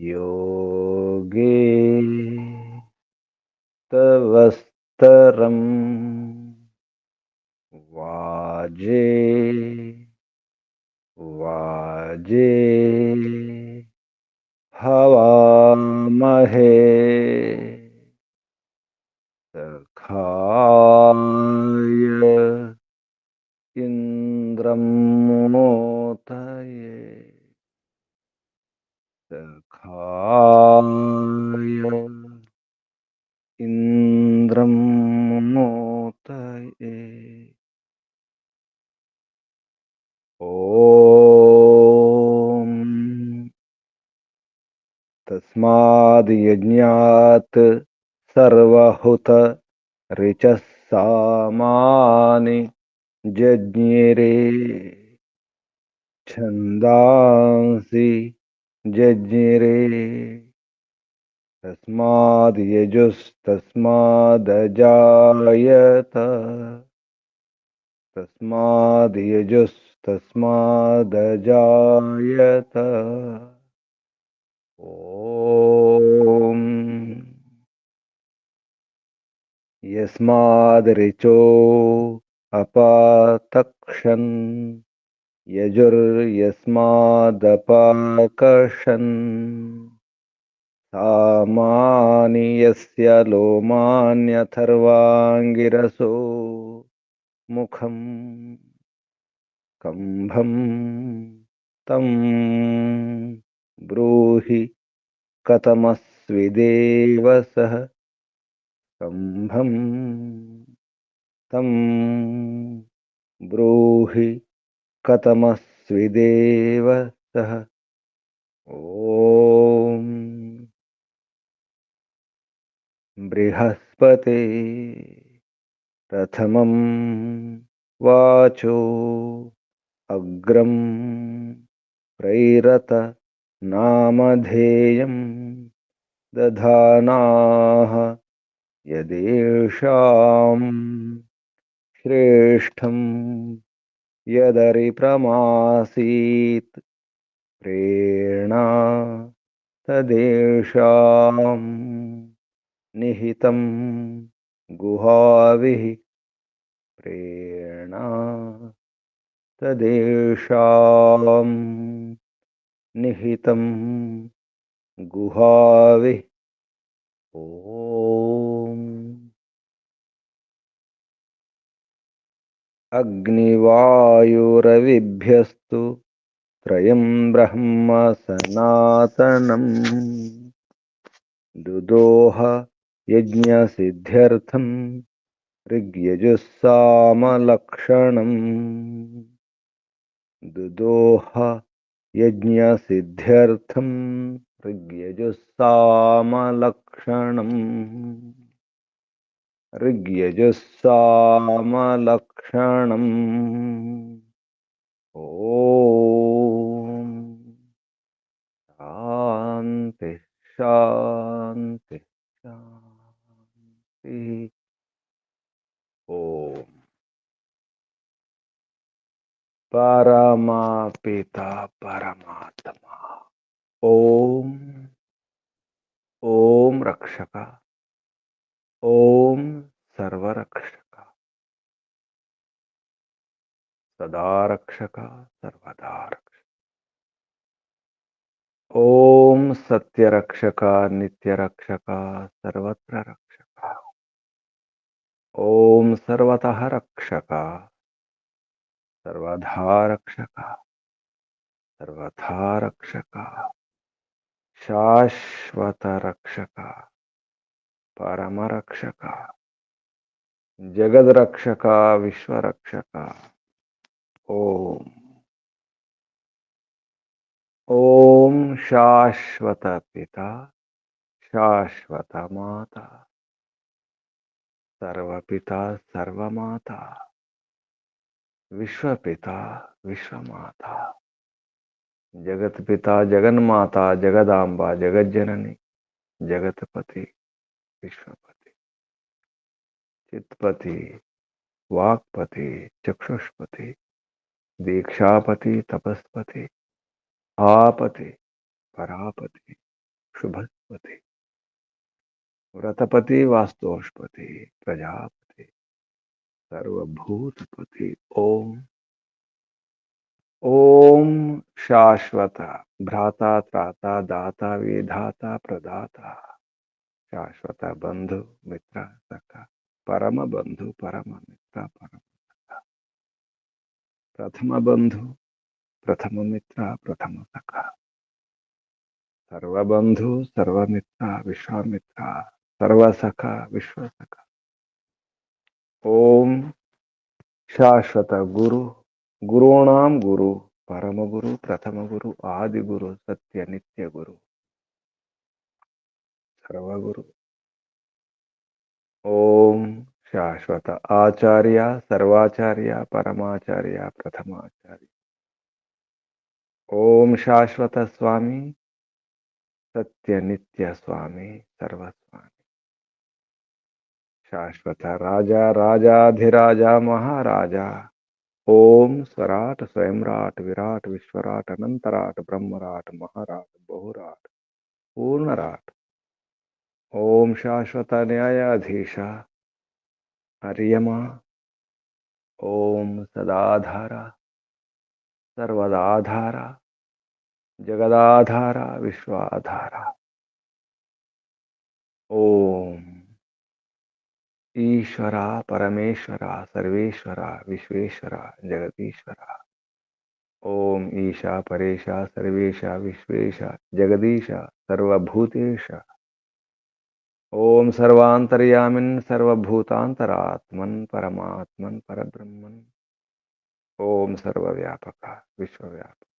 योगे तवस्तरम् वाजे वाजे हवामहे सखाय इन्द्रं मोतये सखाय इन्द्रं मोतये। ॐ तस्माद् यज्ञात् सर्वहुत ऋचः सामानि जज्ञिरे छन्दांसि जज्ञिरे तस्माद् यजुस्तस्मादजायत तस्माद् यजुस्तस्मादजायत। ॐ यस्मादृचो अपातक्षन् यजुर्यस्मादपाकर्षन् सामानि यस्य लोमान्यथर्वाङ्गिरसो मुखं कम्भं तं ब्रूहि कथमस्विदेव सः कम्भं तं ब्रूहि कथमस्विदेव सः। ॐ बृहस्पते प्रथमं वाचो अग्रं प्रैरत नामधेयं दधानाः यदेषां श्रेष्ठं यदरिप्रमासीत् प्रेरणा तदेषां निहितं गुहाविः प्रेरणा तदेषां निहितं गुहाविः। ॐ अग्निवायुरविभ्यस्तु त्रयं ब्रह्म सनातनम् दुदोह यज्ञसिद्ध्यर्थं ऋग्यजुस्सामलक्षणम् दुदोह यज्ञसिद्ध्यर्थं ऋग्यजुस्सामलक्षणम् ऋग्यजुस्सामलक्षणम्। ॐ शान्ति शान्ति शान्ति। ॐ परमपिता परमात्मा ॐ ॐ रक्षक ॐ सर्वरक्षक सदा रक्षक सर्वदा रक्षक। ॐ सत्यरक्षक नित्यरक्षक सर्वत्र रक्षक। ॐ सर्वतः रक्षक सर्वधा रक्षक सर्वथा रक्षक शाश्वत रक्षक परमरक्षक जगद्रक्षक विश्वरक्षक। ओम ओम शाश्वत पिता शाश्वत माता सर्वपिता सर्वमाता विश्वपिता विश्वमाता जगतपिता जगन्माता जगदांबा जगज्जननी जगतपति विश्वपति चित्पति वाक्पति चक्षुष्पति दीक्षापति तपस्पति आपति परापति शुभस्पति व्रतपति वास्तोषपति प्रजापति सर्वभूतपति ओम। ओम शाश्वत भ्राता त्राता दाता विधाता प्रदाता शाश्वत बंधु मित्र सखा परम बंधु परम मित्र परम सखा प्रथम बंधु प्रथम मित्र प्रथम सखा सर्वबंधु सर्वमित्र विश्वामित्र सर्वसखा विश्वसखा ओम शाश्वत गुरु गुरूणाम गुरु परम गुरु प्रथम गुरु आदि गुरु सत्य नित्य गुरु सर्वगुरु ओम शाश्वत आचार्य सर्वाचार्य परमाचार्य प्रथमाचार्य ओम शाश्वत स्वामी सत्य नित्य स्वामी सर्वस्वामी शाश्वत राजा राजाधिराजा महाराजा ओम स्वराट स्वयंराट विराट विश्वराट अनंतराट ब्रह्मराट महाराट बहुराट पूर्णराट ओम शाश्वत न्यायाधीश हरियमा ओम सदाधारा सर्वदाधारा जगदाधारा विश्वाधारा ओम ईश्वरा परमेश्वरा सर्वेश्वरा विश्वेश्वरा जगदीश्वरा ओम ईशा परेशा सर्वेशा विश्वेशा जगदीशा सर्वभूतेश ओम सर्वांतर्यामिन् सर्वभूतांतरात्मन् परमात्मन् परब्रह्मन् ओम सर्वव्यापक विश्वव्यापक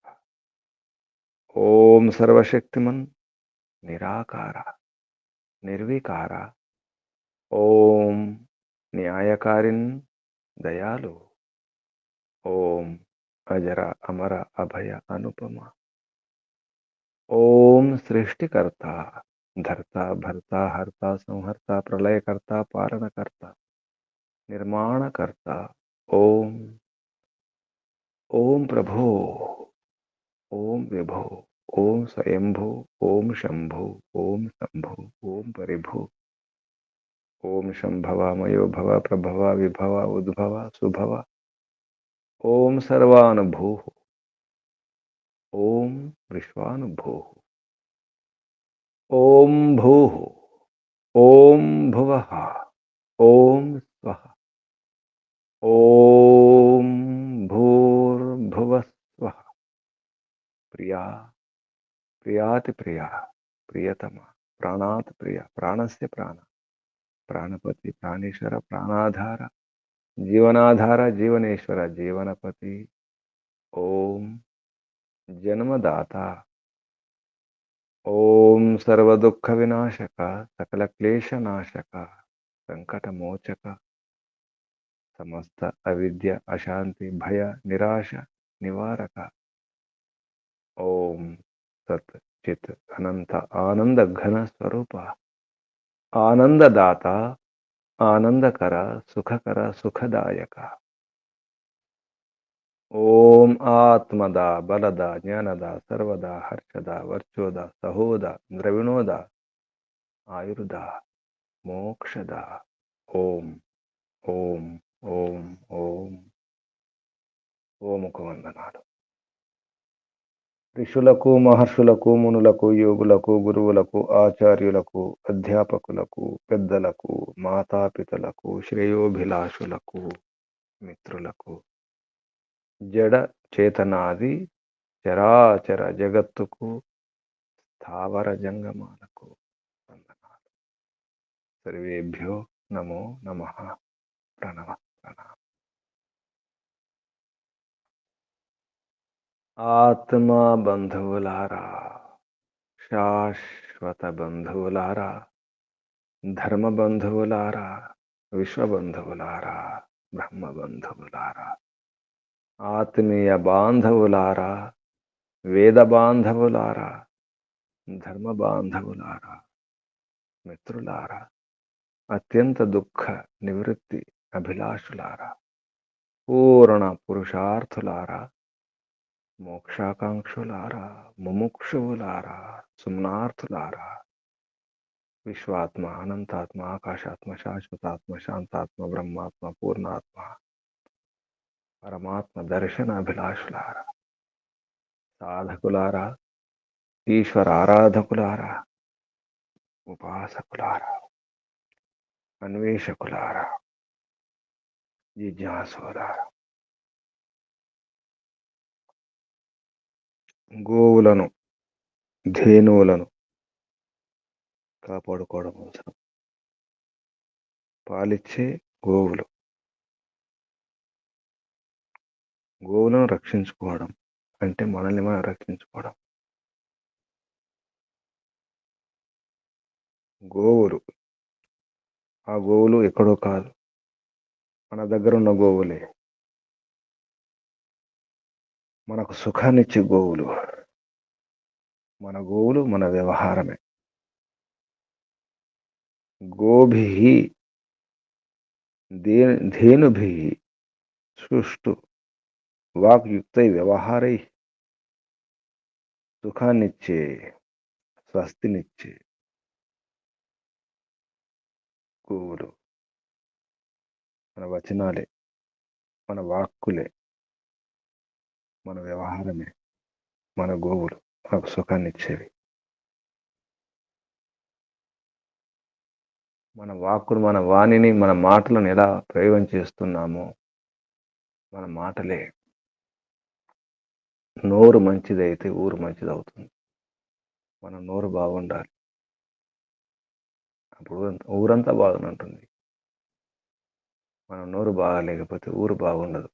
ओम सर्वशक्तिमन् निराकारा निर्विकारा ओम न्यायकारिन् दयालु ओम अजर अमर अभय अनुपमा ओम सृष्टिकर्ता धर्ता भर्ता हर्ता संहर्ता प्रलयकर्ता पालनकर्ता निर्माणकर्ता ओम ओम प्रभो ओम विभो ओम स्वयंभू ओम शंभु ओम शंभु ओम परिभू ओम शंभव मयो भव प्रभव विभव उद्भव सुभव ओम सर्वानुभू ओम विश्वानुभू ओम भू ओम भुवः ओम स्वः ओम भूर्भुवः स्वः प्रिया प्रियाति प्रिया प्रियतमा प्राणात् प्रिया प्राणस्य प्राण प्राणपति प्राणेश्वर प्राणाधार जीवनाधार जीवनेश्वर जीवनपति ओम जन्मदाता ओम सर्वदुःख विनाशक सकल क्लेश नाशक संकट मोचक समस्त अविद्या अशांति भय निराश निवारक ओम सत चित अनंत आनंद घन स्वरूप आनंददाता आनंदकर सुखकर सुखदायक ओम आत्मदा बलदा ज्ञानदा सर्वदा हर्षदा वर्चोदा सहोदा द्रविणोदा आयुर्दा मोक्षदा ओम ఓం ఓం ఓం ఓముకు వందనాలు. ఋషులకు మహర్షులకు మునులకు యోగులకు గురువులకు ఆచార్యులకు అధ్యాపకులకు పెద్దలకు మాతాపితలకు శ్రేయోభిలాషులకు మిత్రులకు జడ చేతనాది చరాచర జగత్తుకు స్థావర జంగమాలకు వందనాలు. సర్వేభ్యో నమో నమః. ప్రణవ ప్రణామ. ఆత్మ బంధువులారా, శాశ్వత బంధువులారా, ధర్మ బంధువులారా, విశ్వ బంధువులారా, బ్రహ్మ బంధువులారా, ఆత్మీయ బాంధవులారా, వేద బాంధవులారా, ధర్మ బాంధవులారా, మిత్రులారా, అత్యంత దుఃఖ నివృత్తి అభిలాషులారా, పూర్ణ పురుషార్థులారా, మోక్షాకాంక్షులారా, ముముక్షువులారా, సుమ్నార్థులారా, విశ్వాత్మ, అనంతాత్మ, ఆకాశాత్మ, శాశ్వతాత్మ, శాంతాత్మ, బ్రహ్మాత్మ, పూర్ణాత్మ, పరమాత్మ దర్శనాభిలాషులారా, సాధకులారా, ఈశ్వర ఆరాధకులారా, ఉపాసకులారా, అన్వేషకులారా, జిజ్ఞాసులారా, గోవులను, ధేనువులను కాపాడుకోవడం అవసరం. పాలిచ్చే గోవులను రక్షించుకోవడం అంటే మనల్ని మనం రక్షించుకోవడం. గోవులు, ఆ గోవులు ఎక్కడో కాదు, మన దగ్గర ఉన్న గోవులే. మనకు సుఖాన్నిచ్చే గోవులు. మన గోవులు మన వ్యవహారమే. గోభిః ధేనుభిః సుష్టు వాక్యుక్తై వ్యవహారై సుఖాన్నిచ్చే, స్వస్తినిచ్చే గోవులు మన వచనాలే, మన వాక్కులే, మన వ్యవహారమే. మన గోవులు మనకు సుఖాన్నిచ్చేవి. మన వాక్కులు, మన వాణిని, మన మాటలను ఎలా ప్రయోగం చేస్తున్నామో మన మాటలే. నోరు మంచిదైతే ఊరు మంచిదవుతుంది. మన నోరు బాగుండాలి, అప్పుడు ఊరంతా బాగుంటుంది. మన నోరు బాగాలేకపోతే ఊరు బాగుండదు.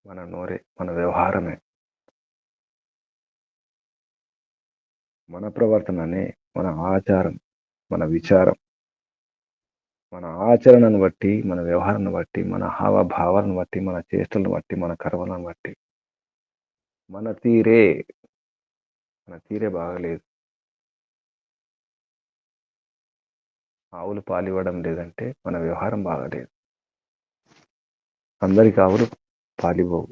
మన నోరే, మన వ్యవహారమే, మన ప్రవర్తననే, మన ఆచారం, మన విచారం, మన ఆచరణను బట్టి, మన వ్యవహారాన్ని బట్టి, మన హావభావాలను బట్టి, మన చేష్టలను బట్టి, మన కర్మలను బట్టి మన తీరే బాగలేదు. ఆవులు పాలివ్వడం లేదంటే మన వ్యవహారం బాగలేదు. అందరికి ఆవులు పాలివ్వవు,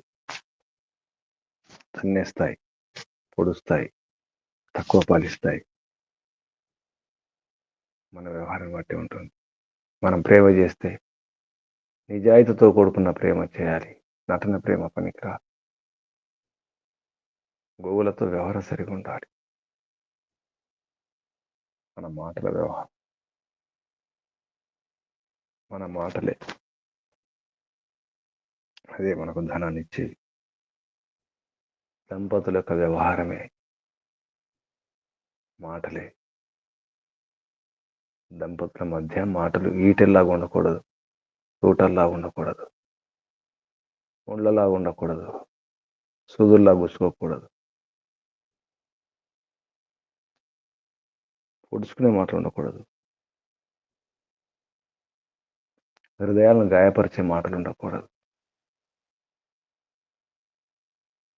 తన్నేస్తాయి, పొడుస్తాయి, తక్కువ పాలిస్తాయి. మన వ్యవహారం బట్టి ఉంటుంది. మనం ప్రేమ చేస్తే నిజాయితీతో కూడుకున్న ప్రేమ చేయాలి, నటన ప్రేమ పనికిరాదు. గోవులతో వ్యవహారం సరిగా ఉండాలి. మన మాటల వ్యవహారం, మన మాటలే అదే మనకు ధనాన్ని ఇచ్చేది. దంపతుల యొక్క వ్యవహారమే మాటలే. దంపతుల మధ్య మాటలు ఈటెల్లాగా ఉండకూడదు, తోటల్లాగా ఉండకూడదు, ఉండలాగా ఉండకూడదు, సూదుల్లా గుచ్చుకోకూడదు, పొడుచుకునే మాటలు ఉండకూడదు, హృదయాలను గాయపరిచే మాటలు ఉండకూడదు.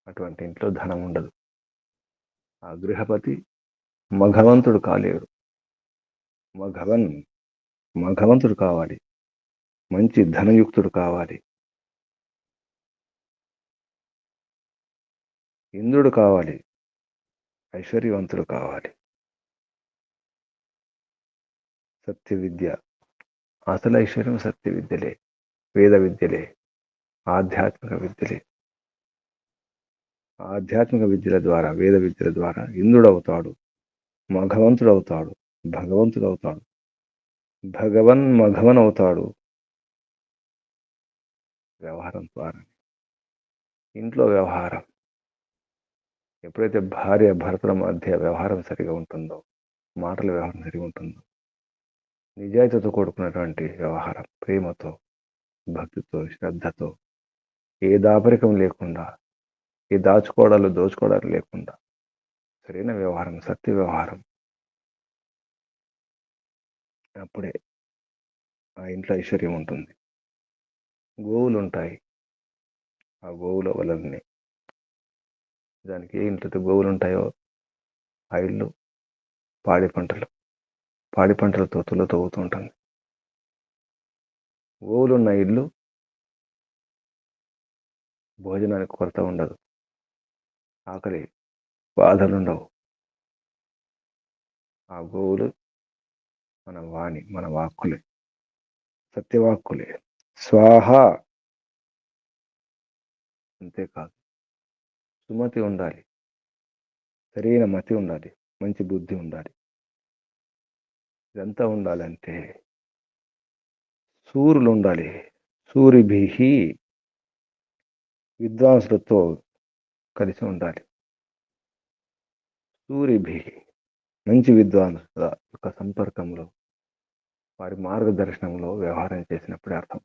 అటువంటి ఇంట్లో ధనం ఉండదు. ఆ గృహపతి మఘవంతుడు కాలేడు. మఘవంతుడు కావాలి, మంచి ధనయుక్తుడు కావాలి, ఇంద్రుడు కావాలి, ఐశ్వర్యవంతుడు కావాలి. సత్య విద్య, అసలు ఐశ్వర్యం సత్య విద్యలే, వేద విద్యలే, ఆధ్యాత్మిక విద్యలే. ఆధ్యాత్మిక విద్యల ద్వారా, వేద విద్యల ద్వారా ఇంద్రుడు అవుతాడు, మఘవంతుడు అవుతాడు, భగవంతుడు అవుతాడు, మఘవన్ అవుతాడు వ్యవహారం ద్వారా. ఇంట్లో వ్యవహారం ఎప్పుడైతే భార్య భర్తల మధ్య వ్యవహారం సరిగా ఉంటుందో, మాటల వ్యవహారం సరిగా ఉంటుందో, నిజాయితీతో కూడుకున్నటువంటి వ్యవహారం, ప్రేమతో, భక్తితో, శ్రద్ధతో, ఏ దాపరికం లేకుండా, ఏ దోచుకోవడాలు లేకుండా సరైన వ్యవహారం, సత్య వ్యవహారం, అప్పుడే ఆ ఇంట్లో ఐశ్వర్యం ఉంటుంది. గోవులు ఉంటాయి, ఆ గోవుల వలనే దానికి ఏ ఇంట్లో గోవులు ఉంటాయో ఆ ఇల్లు పాడి పంటలతో తులతూగుతూ ఉంటుంది. గోవులున్న ఇల్లు భోజనానికి కొరత ఉండదు, ఆకలి బాధలుండవు. ఆ గోవులు మన వాణి, మన వాక్కులే, సత్యవాక్కులే. స్వాహ. అంతేకాదు, సుమతి ఉండాలి, సరైన మతి ఉండాలి, మంచి బుద్ధి ఉండాలి. ఇదంతా ఉండాలంటే సూర్యులు ఉండాలి. సూరిభిహి, విద్వాంసులతో కలిసి ఉండాలి. సూరిభిహి, మంచి విద్వాంసుల యొక్క సంపర్కంలో, వారి మార్గదర్శనంలో వ్యవహారం చేసినప్పుడే అర్థం.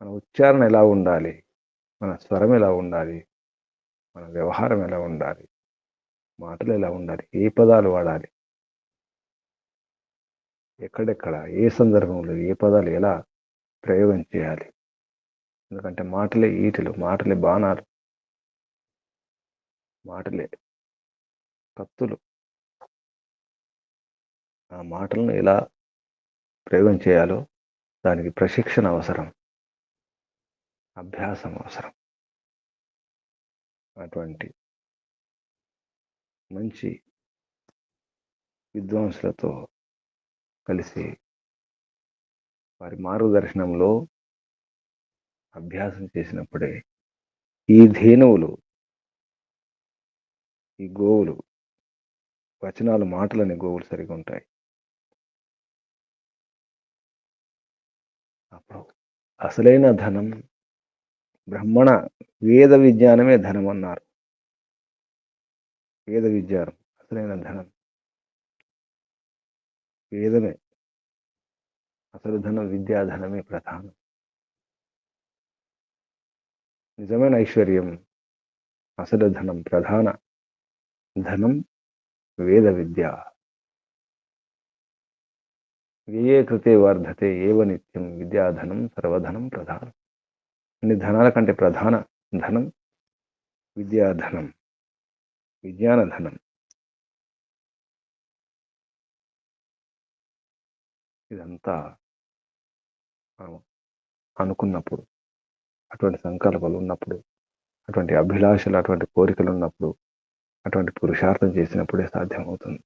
మన ఉచ్చారణ ఎలా ఉండాలి, మన స్వరం ఎలా ఉండాలి, మన వ్యవహారం ఎలా ఉండాలి, మాటలు ఎలా ఉండాలి, ఏ పదాలు వాడాలి, ఎక్కడెక్కడ, ఏ సందర్భంలో ఏ పదాలు ఎలా ప్రయోగం చేయాలి. ఎందుకంటే మాటలే ఈటలు, మాటలే బాణాలు, మాటలే కత్తులు. ఆ మాటలను ఎలా ప్రయోగం చేయాలో దానికి ప్రశిక్షణ అవసరం, అభ్యాసం అవసరం. అటువంటి మంచి విద్వాంసులతో కలిసి వారి మార్గదర్శనంలో అభ్యాసం చేసినప్పుడే ఈ ధేనువులు, ఈ గోవులు, వచనాలు, మాటలని గోవులు సరిగా ఉంటాయి. అప్పుడు అసలైన ధనం బ్రహ్మణ, వేద విజ్ఞానమే ధనం అన్నారు. వేద విజ్ఞానం అసలైన ధనం, వేదమే అసలు ధనం, విద్యాధనమే ప్రధానం. నిజమైన ఐశ్వర్యం, అసలు ధనం, ప్రధాన ధనం వేద విద్య. వ్యయే కృతే వర్ధతే ఏవ నిత్యం విద్యాధనం సర్వధనం ప్రధానం. అన్ని ధనాల కంటే ప్రధాన ధనం విద్యాధనం, విజ్ఞాన ధనం. ఇదంతా మనం అనుకున్నప్పుడు, అటువంటి సంకల్పాలు ఉన్నప్పుడు, అటువంటి అభిలాషలు, అటువంటి కోరికలు ఉన్నప్పుడు, అటువంటి పురుషార్థం చేసినప్పుడే సాధ్యమవుతుంది.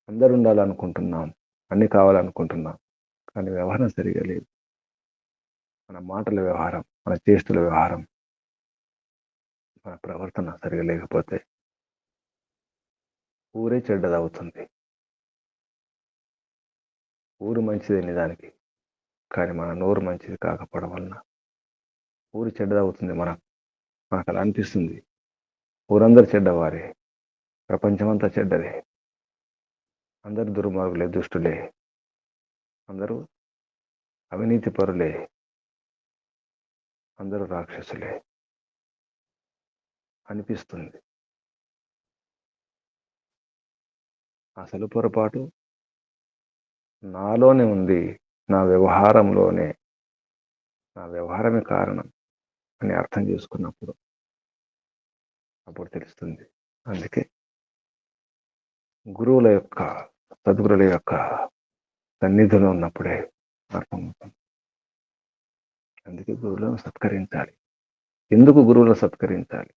అందరు ఉండాలనుకుంటున్నాం, అన్ని కావాలనుకుంటున్నాం, కానీ వ్యవహారం సరిగా లేదు. మన మాటల వ్యవహారం, మన చేష్టల వ్యవహారం, మన ప్రవర్తన సరిగా లేకపోతే ఊరే చెడ్డదవుతుంది. ఊరు మంచిదే నిజానికి, కానీ మన నోరు మంచిది కాకపోవడం వలన ఊరు చెడ్డదవుతుంది. మనకు అలా అనిపిస్తుంది. ఊరందరూ చెడ్డవారే, ప్రపంచమంతా చెడ్డదే, అందరు దుర్మార్గులే, దుష్టులే, అందరూ అవినీతి పరులే, అందరూ రాక్షసులే అనిపిస్తుంది. అసలు పొరపాటు నాలోనే ఉంది, నా వ్యవహారంలోనే, నా వ్యవహారమే కారణం అని అర్థం చేసుకున్నప్పుడు అప్పుడు తెలుస్తుంది. అందుకే గురువుల యొక్క, సద్గురుల యొక్క సన్నిధిలో ఉన్నప్పుడే అర్థమవుతుంది. అందుకే గురువులను సత్కరించాలి. ఎందుకు గురువులను సత్కరించాలి?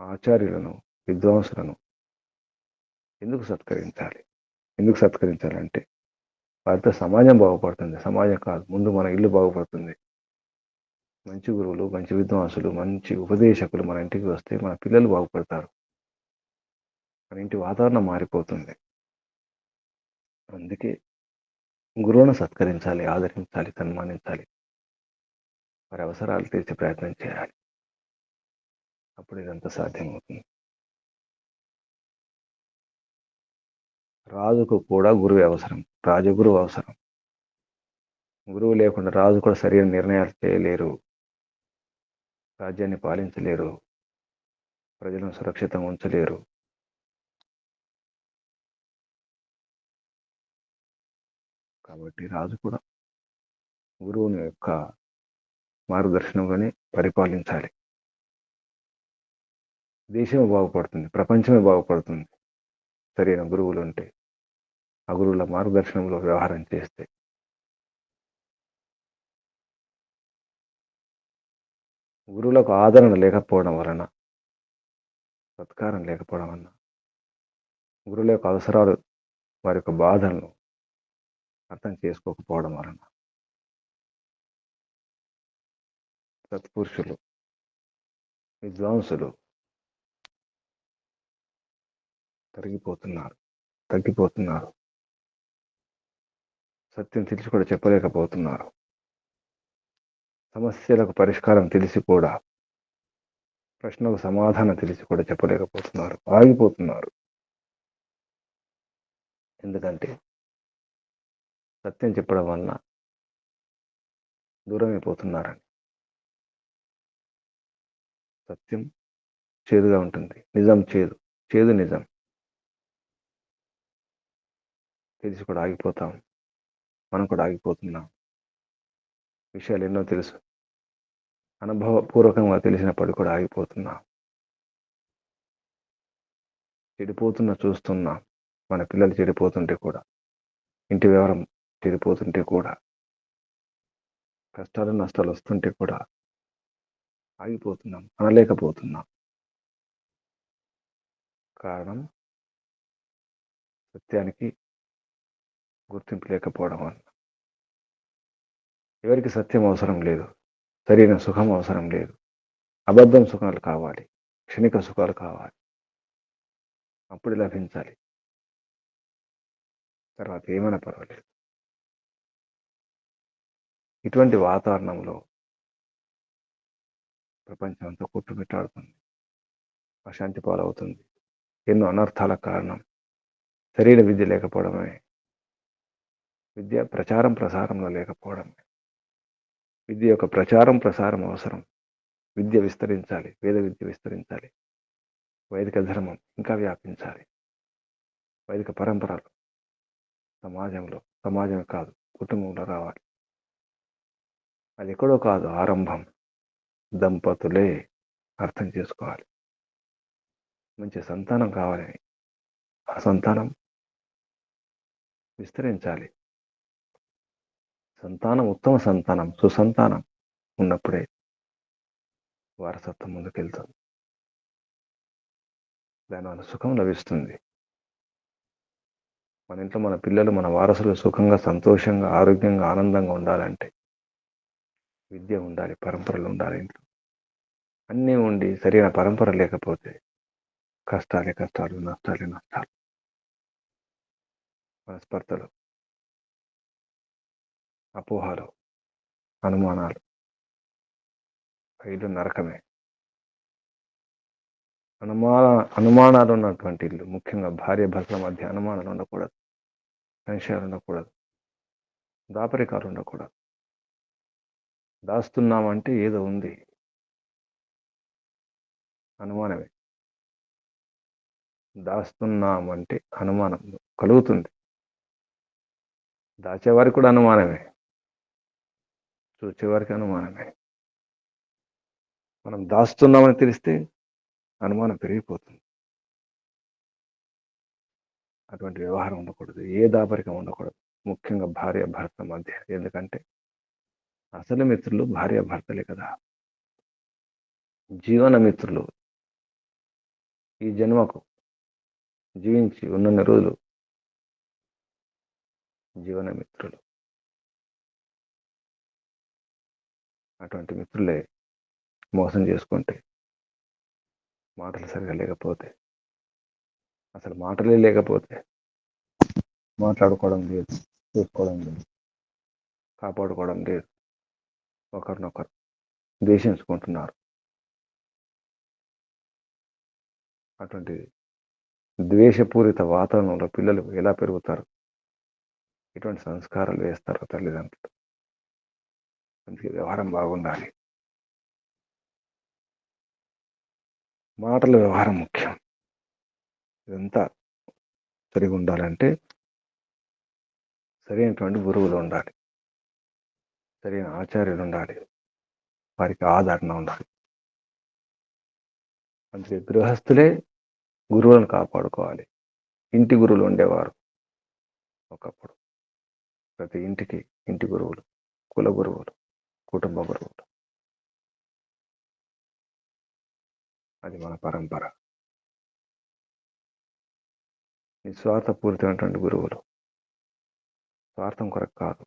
ఆచార్యులను, విద్వాంసులను ఎందుకు సత్కరించాలి? ఎందుకు సత్కరించాలంటే వారితో సమాజం బాగుపడుతుంది. సమాజం కాదు, ముందు మన ఇల్లు బాగుపడుతుంది. మంచి గురువులు, మంచి విద్వాంసులు, మంచి ఉపదేశకులు మన ఇంటికి వస్తే మన పిల్లలు బాగుపడతారు, మన ఇంటి వాతావరణం మారిపోతుంది. అందుకే గురువును సత్కరించాలి, ఆదరించాలి, సన్మానించాలి, వారి అవసరాలు తీర్చే ప్రయత్నం చేయాలి. అప్పుడు ఇదంతా సాధ్యమవుతుంది. రాజుకు కూడా గురువు అవసరం, రాజగురువు అవసరం. గురువు లేకుండా రాజు కూడా సరైన నిర్ణయాలు చేయలేరు, రాజ్యాన్ని పాలించలేరు, ప్రజలను సురక్షితంగా ఉంచలేరు. కాబట్టి రాజు కూడా గురువుని యొక్క మార్గదర్శనంలోనే పరిపాలించాలి. దేశమే బాగుపడుతుంది, ప్రపంచమే బాగుపడుతుంది సరైన గురువులు ఉంటే, ఆ గురువుల మార్గదర్శనంలో వ్యవహారం చేస్తే. గురువులకు ఆదరణ లేకపోవడం వలన, సత్కారం లేకపోవడం వలన, గురువుల యొక్క అవసరాలు, వారి యొక్క బాధలను అర్థం చేసుకోకపోవడం వలన సత్పురుషులు, విద్వాంసులు తగ్గిపోతున్నారు. సత్యం తెలిసి కూడా చెప్పలేకపోతున్నారు. సమస్యలకు పరిష్కారం తెలిసి కూడా, ప్రశ్నకు సమాధానం తెలిసి కూడా చెప్పలేకపోతున్నారు, ఆగిపోతున్నారు. ఎందుకంటే సత్యం చెప్పడం వలన దూరమైపోతున్నారని. సత్యం చేదుగా ఉంటుంది, నిజం చేదు నిజం తెలిసి కూడా ఆగిపోతాం. మనం కూడా ఆగిపోతున్నాం. విషయాలు ఎన్నో తెలుసు, అనుభవపూర్వకంగా తెలిసినప్పటికీ కూడా ఆగిపోతున్నాం. చూస్తున్నాం. మన పిల్లలు చెడిపోతుంటే కూడా, ఇంటి వ్యవహారం చెడిపోతుంటే కూడా, కష్టాలు నష్టాలు వస్తుంటే కూడా ఆగిపోతున్నాం, అనలేకపోతున్నాం. కారణం సత్యానికి గుర్తింపు లేకపోవడం వల్ల. ఎవరికి సత్యం అవసరం లేదు, సరైన సుఖం అవసరం లేదు. అబద్ధం సుఖాలు కావాలి, క్షణిక సుఖాలు కావాలి, అప్పుడు లభించాలి. తర్వాత ఏమైనా పర్వాలేదు. ఇటువంటి వాతావరణంలో ప్రపంచం అంతా కొట్టుమిట్టాడుతుంది, అశాంతి పాలవుతుంది. ఎన్నో అనర్థాలకు కారణం సరైన విద్య లేకపోవడమే. విద్య ప్రచారం ప్రసారంలో లేకపోవడమే. విద్య యొక్క ప్రచారం ప్రసారం అవసరం. విద్య విస్తరించాలి, వేద విద్య విస్తరించాలి, వైదిక ధర్మం ఇంకా వ్యాపించాలి, వైదిక పరంపరలు సమాజమే కాదు కుటుంబంలో రావాలి. అది ఎక్కడో కాదు, ఆరంభం దంపతులే అర్థం చేసుకోవాలి. మంచి సంతానం కావాలని, ఆ సంతానం విస్తరించాలి. సంతానం ఉత్తమ సంతానం, సుసంతానం ఉన్నప్పుడే వారసత్వం ముందుకెళ్తుంది, దానివల్ల సుఖం లభిస్తుంది. మన ఇంట్లో మన పిల్లలు, మన వారసులు సుఖంగా, సంతోషంగా, ఆరోగ్యంగా, ఆనందంగా ఉండాలంటే విద్య ఉండాలి, పరంపరలు ఉండాలి. ఇంట్లో అన్నీ ఉండి సరైన పరంపర లేకపోతే కష్టాలే కష్టాలు, నష్టాలే నష్టాలు, మనస్పర్ధలు, అపోహలు, అనుమానాలు, ఇల్లు నరకమే. అనుమానాలు ఉన్నటువంటి ఇల్లు, ముఖ్యంగా భార్య భర్తల మధ్య అనుమానాలు ఉండకూడదు, సంశయాలు ఉండకూడదు, దాపరికాలు ఉండకూడదు. దాస్తున్నామంటే ఏదో ఉంది, అనుమానమే. దాస్తున్నామంటే అనుమానం కలుగుతుంది. దాచేవారికి కూడా అనుమానమే, చూచేవారికి అనుమానమే. మనం దాస్తున్నామని తెలిస్తే అనుమానం పెరిగిపోతుంది. అటువంటి వ్యవహారం ఉండకూడదు, ఏ దాపరికం ఉండకూడదు, ముఖ్యంగా భార్య భర్త మధ్య. ఎందుకంటే అసలు మిత్రులు భార్య భర్తలే కదా, జీవన మిత్రులు. ఈ జన్మకు జీవించి ఉన్నన్ని రోజులు జీవన మిత్రులు. అటువంటి మిత్రులే మోసం చేసుకుంటే, మాటలు సరిగా లేకపోతే, అసలు మాటలే లేకపోతే, మాట్లాడుకోవడం లేదు, చూసుకోవడం లేదు, కాపాడుకోవడం లేదు, ఒకరినొకరు ద్వేషించుకుంటున్నారు. అటువంటి ద్వేషపూరిత వాతావరణంలో పిల్లలు ఎలా పెరుగుతారు? ఇటువంటి సంస్కారాలు వేస్తారు తల్లిదండ్రులు. అందుకే వ్యవహారం బాగుండాలి, మాటల వ్యవహారం ముఖ్యం. ఇదంతా సరిగా ఉండాలంటే సరైనటువంటి గురువులు ఉండాలి, సరైన ఆచార్యులు ఉండాలి, వారికి ఆదరణ ఉండాలి. అందుకే గృహస్థులే గురువులను కాపాడుకోవాలి. ఇంటి గురువులు ఉండేవారు ఒకప్పుడు. ప్రతి ఇంటికి ఇంటి గురువులు, కుల గురువులు, కుటుంబ గురువులు. అది మన పరంపర. నిస్వార్థపూరితమైనటువంటి గురువులు, స్వార్థం కొరకు కాదు.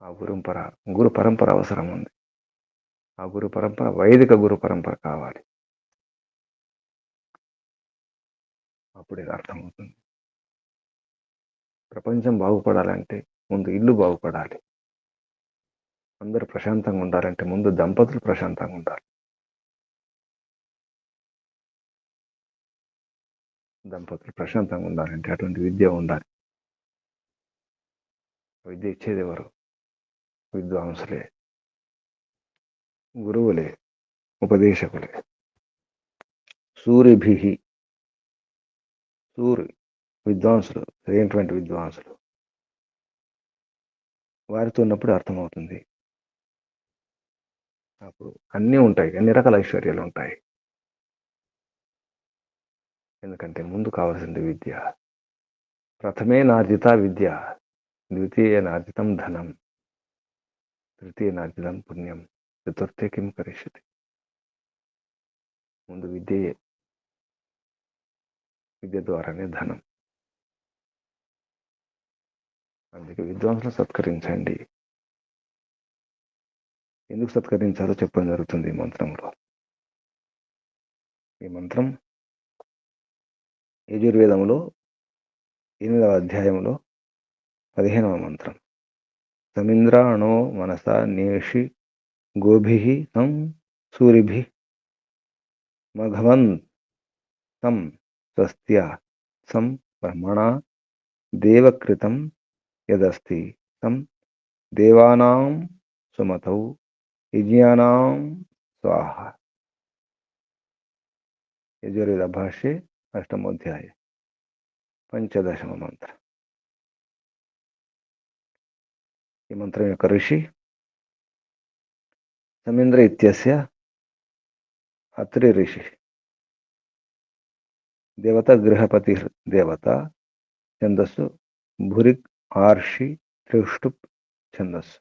ఆ గురు పరంపర అవసరం ఉంది. ఆ గురు పరంపర వైదిక గురు పరంపర కావాలి. అప్పుడు ఇది అర్థమవుతుంది. ప్రపంచం బాగుపడాలంటే ముందు ఇల్లు బాగుపడాలి. అందరూ ప్రశాంతంగా ఉండాలంటే ముందు దంపతులు ప్రశాంతంగా ఉండాలి. దంపతులు ప్రశాంతంగా ఉండాలంటే అటువంటి విద్య ఉండాలి. విద్య ఇచ్చేది ఎవరు? విద్వాంసులే, గురువులే, ఉపదేశకులే. సూరిభి, విద్వాంసులు, సరైనటువంటి విద్వాంసులు వారితో ఉన్నప్పుడు అర్థమవుతుంది. అప్పుడు అన్నీ ఉంటాయి, అన్ని రకాల ఐశ్వర్యాలు ఉంటాయి. ఎందుకంటే ముందు కావాల్సింది విద్య. ప్రథమే నార్జిత విద్య, ద్వితీయ నార్జితం ధనం, తృతీయ నార్జితం పుణ్యం, చతుర్థే కిం కరిష్యతి. ముందు విద్యయే, విద్య ద్వారానే ధనం. అందుకే విద్వాంసులను సత్కరించండి. ఎందుకు సత్కరించాలో చెప్పడం జరుగుతుంది ఈ మంత్రంలో. ఈ మంత్రం యజుర్వేదములో 8వ అధ్యాయంలో 15వ మంత్రం. సమింద్రాణో మనసా నేషి గోభిః సం సూరిభిః మఘవన్ తం స్వస్త్య సం బ్రహ్మణా దేవకృతం యదస్తి తం దేవానాం సుమతౌ యజ్ఞానాం స్వాహ. యజుర్వేద భాష్యే 8వ అధ్యాయ 15వ మంత్ర. ఈ మంత్రం యొక్క ఋషి సమీంద్ర ఇత్యస్య అత్రి ఋషి. దేవత గృహపతి దేవత. ఛందస్సు భురిక్ ఆర్షి త్రిష్టుప్ ఛందస్సు.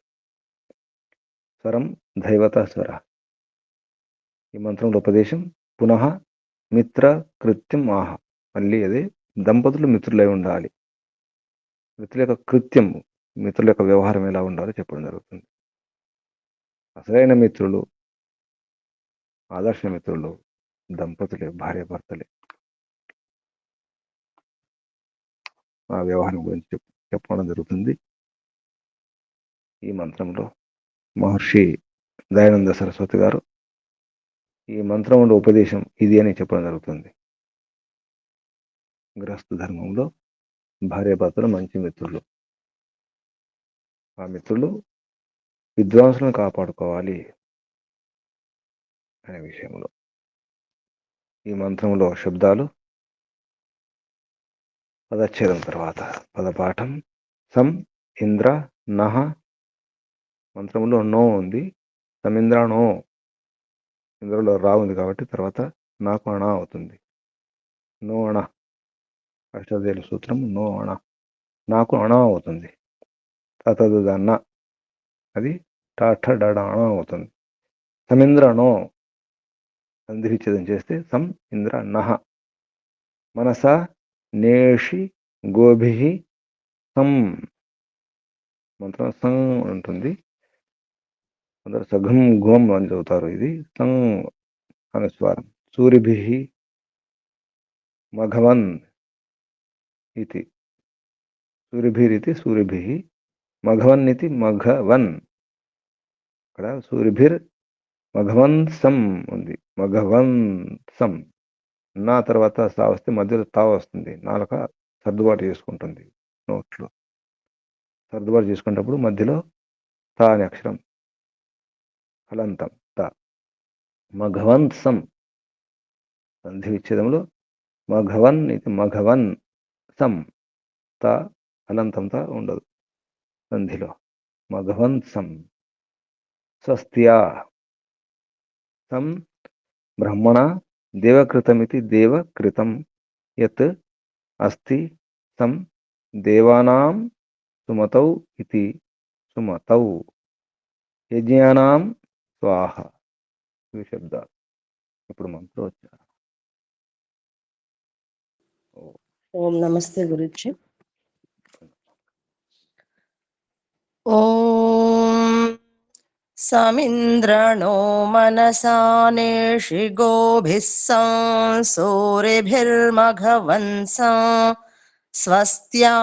స్వరం దైవత స్వర. ఈ మంత్రంలో ఉపదేశం పునః మిత్ర కృత్యం ఆహ. మళ్ళీ అదే, దంపతులు మిత్రులై ఉండాలి. మిత్రుల యొక్క కృత్యం, మిత్రుల యొక్క వ్యవహారం ఎలా ఉండాలో చెప్పడం జరుగుతుంది. అసలైన మిత్రులు, ఆదర్శ మిత్రులు దంపతులే, భార్యాభర్తలే. ఆ వ్యవహారం గురించి చెప్పడం జరుగుతుంది ఈ మంత్రంలో. మహర్షి దయానంద సరస్వతి గారు ఈ మంత్రంలో ఉపదేశం ఇది అని చెప్పడం జరుగుతుంది. గృహస్థ ధర్మంలో భార్యాభర్తలు మంచి మిత్రులు. ఆ మిత్రులు విద్వాంసులను కాపాడుకోవాలి అనే విషయంలో. ఈ మంత్రంలో శబ్దాలు పదచ్ఛేదం తర్వాత పదపాఠం. సం ఇంద్ర నహ. మంత్రంలో నో ఉంది, సమింద్ర నో. ఇంద్రలో రా ఉంది కాబట్టి తర్వాత నాకు అణ అవుతుంది. నో అణ. అష్టాధ్యాయుల సూత్రం నో అణ. నాకు అణ అవుతుంది. తతదన్న, అది టాఠ డడ అణ అవుతుంది. సమింద్ర నో సంధి విచ్ఛేదం చేస్తే సం ఇంద్ర నహ. మనస నేషి గోభిః సం. మంత్రం సం ఉంటుంది, అందరు సఘం గోం అని చదువుతారు. ఇది సం అనుస్వారం. సూరిభిః మఘవన్ ఇది. సూరిభిరితి సూరిభిః, మఘవన్ ఇది మఘవన్. ఇక్కడ సూరిభిర్ మఘవన్ సం ఉంది. మఘవన్ సం. నా తర్వాత సా వస్తే మధ్యలో తా వస్తుంది. నాలుక సర్దుబాటు చేసుకుంటుంది నోట్లో. సర్దుబాటు చేసుకునేటప్పుడు మధ్యలో తా అనే అక్షరం హలంతం తా. మఘవన్ సం. సంధి విచ్ఛేదంలో మఘవన్ ఇది మఘవన్ సం. తా హలంతంతా ఉండదు సంధిలో. మఘవన్ సం. స్వస్త్యా సం బ్రహ్మణ దేవకృతమితి దేవకృతం యత్ అస్తి సం దేవానాం సుమతౌ ఇతి సుమతౌ యజ్ఞానాం స్వాహ. ఇవి శబ్దాలు. ఇప్పుడు మంత్రోచ్చారణ. ఓం నమస్తే గురుజీ. ఓం సమింద్రణో మనసా నేషిగోభిః సూరిభిర్మఘవన్సా స్వస్త్యా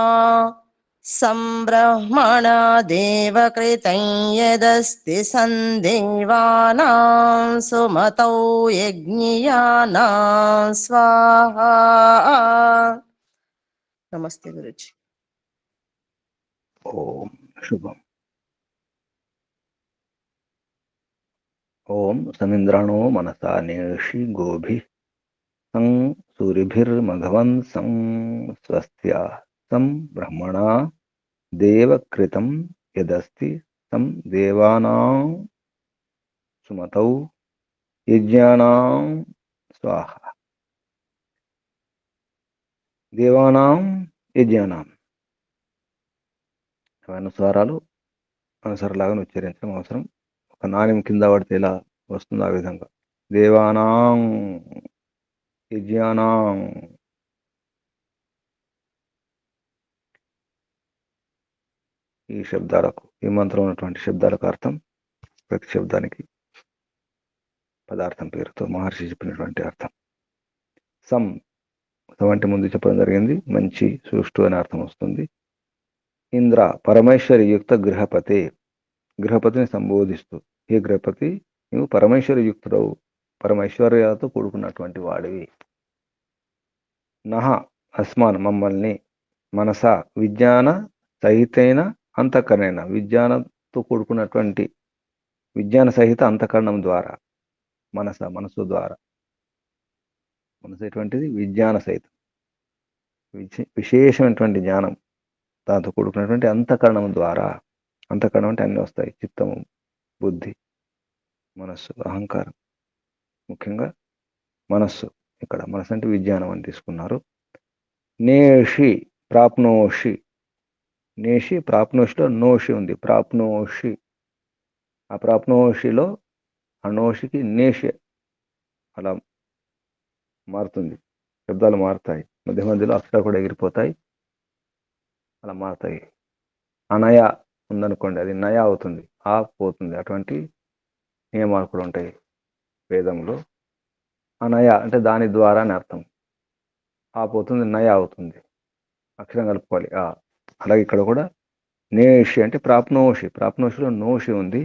సంబ్రహ్మణా దేవకృతం యదస్తి సందేవానాం సుమతౌ యజ్ఞియానాం స్వాహా. నమస్తే గురుజీ. ఓం శుభం. ఓం సమింద్రాణో మనసా నేషి గోభిః సం సూరిభిర్మఘవన్ సం స్వస్త్యా సం బ్రహ్మణా దేవకృతం యదస్తి సం దేవానాం సుమతౌ యజ్ఞానాం స్వాహ. దేవానాం యజ్ఞానాం అనుసారాలు అనుసరలాగా ఉచ్చరించడం అవసరం. ఒక నాణ్యం కింద పడితే ఎలా వస్తుందో ఆ విధంగా దేవానాం యజ్ఞానాం. ఈ శబ్దాలకు, ఈ మంత్రం ఉన్నటువంటి శబ్దాలకు అర్థం, ప్రతి శబ్దానికి పదార్థం పేరుతో మహర్షి చెప్పినటువంటి అర్థం. సం అంటే ముందు చెప్పడం జరిగింది, మంచి, సృష్టు అనే అర్థం వస్తుంది. ఇంద్ర పరమేశ్వరి యుక్త గృహపతి, గృహపతిని సంబోధిస్తూ, ఏ గృహపతి నువ్వు పరమేశ్వరి యుక్తుడవు, పరమైశ్వర్యాలతో కూడుకున్నటువంటి వాడివి. నహ అస్మాన్ మమ్మల్ని, మనస విజ్ఞాన సహితైన అంతఃకరణైన, విజ్ఞానంతో కూడుకున్నటువంటి విజ్ఞాన సహిత అంతఃకరణం ద్వారా, మనసు ద్వారా, మనసు ఎటువంటిది విజ్ఞాన సహితం, విశేషమైనటువంటి జ్ఞానం దాంతో కూడుకున్నటువంటి అంతఃకరణం ద్వారా. అంతఃకరణం అంటే అన్నీ వస్తాయి, చిత్తము, బుద్ధి, మనస్సు, అహంకారం. ముఖ్యంగా మనస్సు, ఇక్కడ మనస్సు అంటే విజ్ఞానం అని తీసుకున్నారు. నేషి ప్రాప్నోషి, నేషి ప్రాప్నోషిలో నోషి ఉంది, ప్రాప్నోషి. ఆ ప్రాప్నోషిలో ఆ నోషికి నేషి అలా మారుతుంది, శబ్దాలు మారుతాయి, మధ్య మధ్యలో అక్షరాలు కూడా ఎగిరిపోతాయి, అలా మారుతాయి. అనయ ఉందనుకోండి, అది నయ అవుతుంది, ఆ పోతుంది. అటువంటి నియమాలు కూడా ఉంటాయి వేదంలో. అనయ అంటే దాని ద్వారా అని అర్థం, ఆ పోతుంది, నయ అవుతుంది, అక్షరం కలుపుకోవాలి ఆ. అలాగే ఇక్కడ కూడా నేషి అంటే ప్రాప్నోషి, ప్రాప్నోషిలో నోషి ఉంది,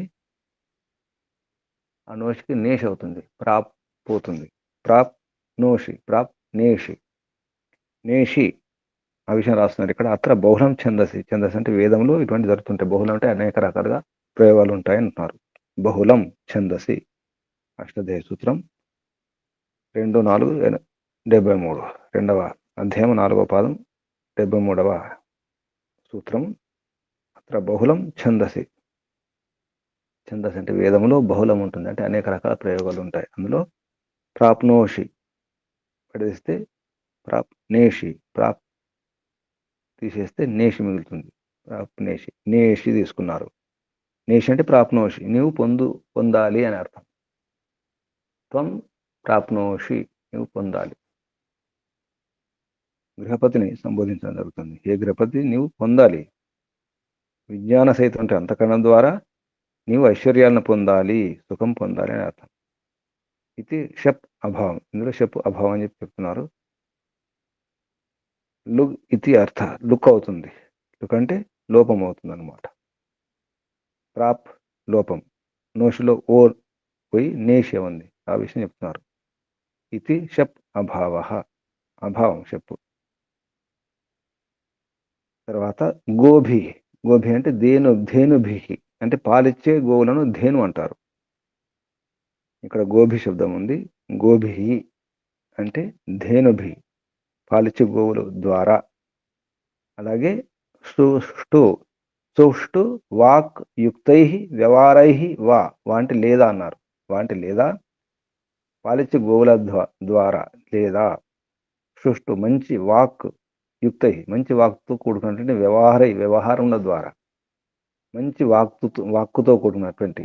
ఆ నోషికి నేషి అవుతుంది, ప్రాప్ పోతుంది. ప్రాప్ నోషి, ప్రాప్ నేషి, నేషి ఆ విషయం రాస్తున్నారు ఇక్కడ. అత్ర బహుళం ఛందసి, ఛందసి అంటే వేదంలో ఇటువంటి జరుగుతుంటాయి. బహుళం అంటే అనేక రకాలుగా ప్రయోగాలు ఉంటాయి అంటున్నారు. బహుళం ఛందసి, అష్టాధ్యాయ సూత్రం 2-4-73, 2వ అధ్యాయం 4వ పాదం 73వ సూత్రం. అత్ర బహుళం ఛందసి, ఛందసి అంటే వేదంలో బహుళం ఉంటుంది, అంటే అనేక రకాల ప్రయోగాలు ఉంటాయి. అందులో ప్రాప్నోషి పడిస్తే ప్రాప్ నేషి, ప్రాప్ తీసేస్తే నేషి మిగులుతుంది, ప్రాప్నేషి, నేషి తీసుకున్నారు. నేషి అంటే ప్రాప్నోషి, నీవు పొందాలి అని అర్థం. త్వం ప్రాప్నోషి, నువ్వు పొందాలి. గృహపతిని సంబోధించడం జరుగుతుంది. ఏ గృహపతి నీవు పొందాలి, విజ్ఞాన సహితం అంటే అంతఃకరణం ద్వారా నీవు ఐశ్వర్యాలను పొందాలి, సుఖం పొందాలి అని అర్థం. ఇది షప్ అభావం, ఇందులో షప్ అభావం అని చెప్పి చెప్తున్నారు. లుగ్ ఇది అర్థ, లుక్ అవుతుంది, లుక్ అంటే లోపం అవుతుంది అనమాట. ప్రాప్ లోపం, నోషిలో ఓ పోయి నేషే ఉంది, ఆ విషయం చెప్తున్నారు. ఇది షప్ అభావ, అభావం షప్. తర్వాత గోభి, గోభి అంటే ధేనుభి అంటే పాలిచ్చే గోవులను ధేను అంటారు. ఇక్కడ గోభి శబ్దం ఉంది. గోభి అంటే ధేనుభి, పాలిచ్చే గోవుల ద్వారా. అలాగే సుష్టు వాక్ యుక్తై వ్యవహారై వా, వాంటి లేదా అన్నారు. వాంటి లేదా పాలిచ్చే గోవుల ద్వారా, లేదా సుష్టు మంచి వాక్ యుక్తై, మంచి వాక్తో కూడుకున్నటువంటి వ్యవహారంల ద్వారా, మంచి వాక్కుతో కూడుకున్నటువంటి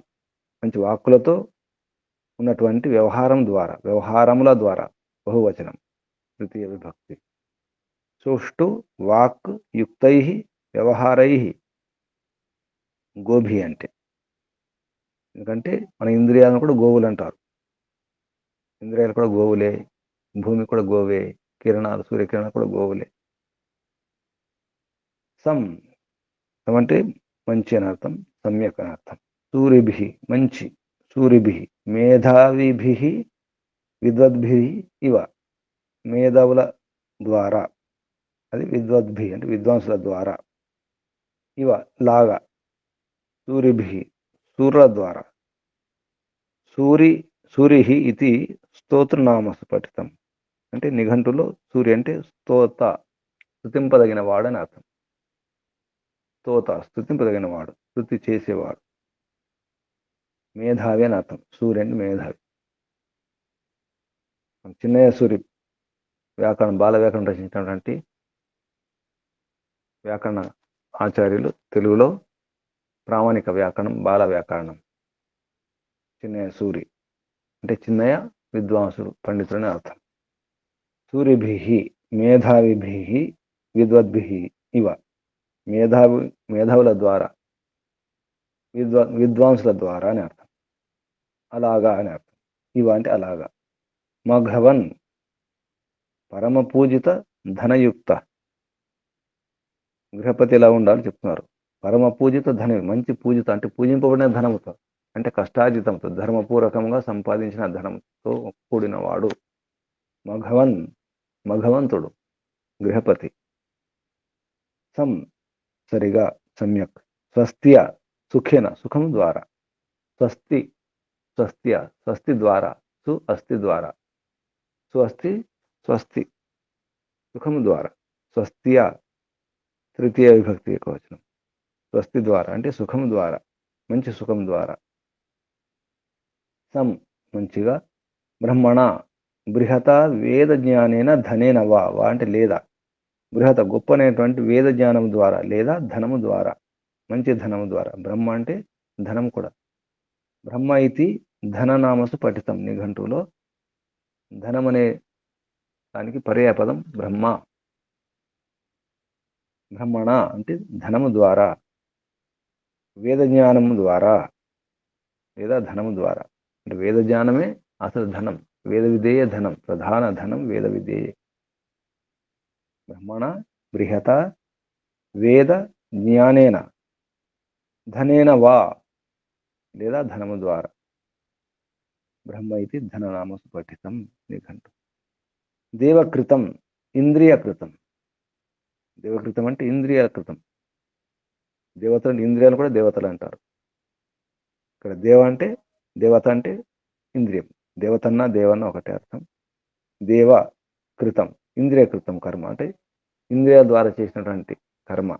మంచి వాక్కులతో ఉన్నటువంటి వ్యవహారముల ద్వారా బహువచనం తృతీయ విభక్తి. సుష్టు వాక్ యుక్తై వ్యవహారై గోభి అంటే. ఎందుకంటే మన ఇంద్రియాలను కూడా గోవులు అంటారు. ఇంద్రియాలు కూడా గోవులే, భూమి కూడా గోవే, కిరణాలు సూర్యకిరణాలు కూడా గోవులే. సం అంటే మంచి అని అర్థం, సమ్యక్ అని అర్థం. సూరిభి మంచి, సూరిభి మేధావిభి విద్వద్భి ఇవ, మేధావుల ద్వారా, అది విద్వద్భి అంటే విద్వాంసుల ద్వారా, ఇవ లాగా, సూరిభి సూర్యుల ద్వారా. సూరి ఇది స్తోత్రనామసు పఠితం అంటే నిఘంటులో సూర్య అంటే స్తోత, స్తుతింపదగిన వాడు అని అర్థం. స్తోత స్తుతింపదగిన వాడు, స్తుతి చేసేవాడు. మేధావి అని అర్థం, సూర్య అంటే మేధావి. చిన్నయ్య సూరి వ్యాకరణం, బాల వ్యాకరణం రచించినటువంటి వ్యాకరణ ఆచార్యులు. తెలుగులో ప్రామాణిక వ్యాకరణం బాల వ్యాకరణం. చిన్నయ్య సూరి అంటే చిన్నయ్య విద్వాంసుడు, పండితుడు అని అర్థం. సూరిభి మేధావిభి విద్వద్భి ఇవ, మేధావుల ద్వారా, విద్వాంసుల ద్వారా అని అర్థం. అలాగా అని అర్థం. ఇవ అంటే అలాగా. మఘవన్ పరమ పూజిత ధనయుక్త, గృహపతి ఎలా ఉండాలని చెప్తున్నారు. పరమ పూజిత ధన, మంచి పూజిత అంటే పూజింపబడిన ధనముతో, అంటే కష్టార్జితంతో, ధర్మపూర్వకంగా సంపాదించిన ధనంతో కూడినవాడు. మఘవంతుడు, గృహపతి. సం సరిగా, సమ్యక్. స్వస్త్య సుఖేన సుఖం ద్వారా, స్వస్తి ద్వారా, అస్తి ద్వారా, స్వస్తి సుఖం ద్వారా. స్వస్త్య తృతీయ విభక్తి ఏకవచనం. స్వస్తి ద్వారా అంటే సుఖం ద్వారా, మంచి సుఖం ద్వారా. సం మంచిగా. బ్రహ్మణ బృహత వేద జ్ఞానేన ధనేన వా అంటే లేదా, బృహత గొప్ప అనేటువంటి వేద జ్ఞానం ద్వారా లేదా ధనము ద్వారా, మంచి ధనము ద్వారా. బ్రహ్మ అంటే ధనం కూడా. బ్రహ్మ ఇది ధననామసు పఠితం నిఘంటువులో. ధనం అనే దానికి పర్యాయపదం బ్రహ్మ. బ్రహ్మణ అంటే ధనము ద్వారా, వేద జ్ఞానము ద్వారా లేదా ధనము ద్వారా. అంటే వేద జ్ఞానమే అసలు ధనం, వేద విధేయ ధనం, ప్రధాన ధనం వేద విధేయ. బ్రహ్మణ బృహత వేద జ్ఞానేన ధనేన వా లేదా ధనము ద్వారా. బ్రహ్మ ఇది ధననామసు పఠితం నిఘంటు. దేవకృతం ఇంద్రియకృతం. దేవకృతం అంటే ఇంద్రియకృతం. దేవతలు, ఇంద్రియాలు కూడా దేవతలు అంటారు. ఇక్కడ దేవ అంటే దేవత అంటే ఇంద్రియం. దేవతన్న దేవన్న ఒకటే అర్థం. దేవ కృతం ఇంద్రియకృతం కర్మ అంటే ఇంద్రియాల ద్వారా చేసినటువంటి కర్మ.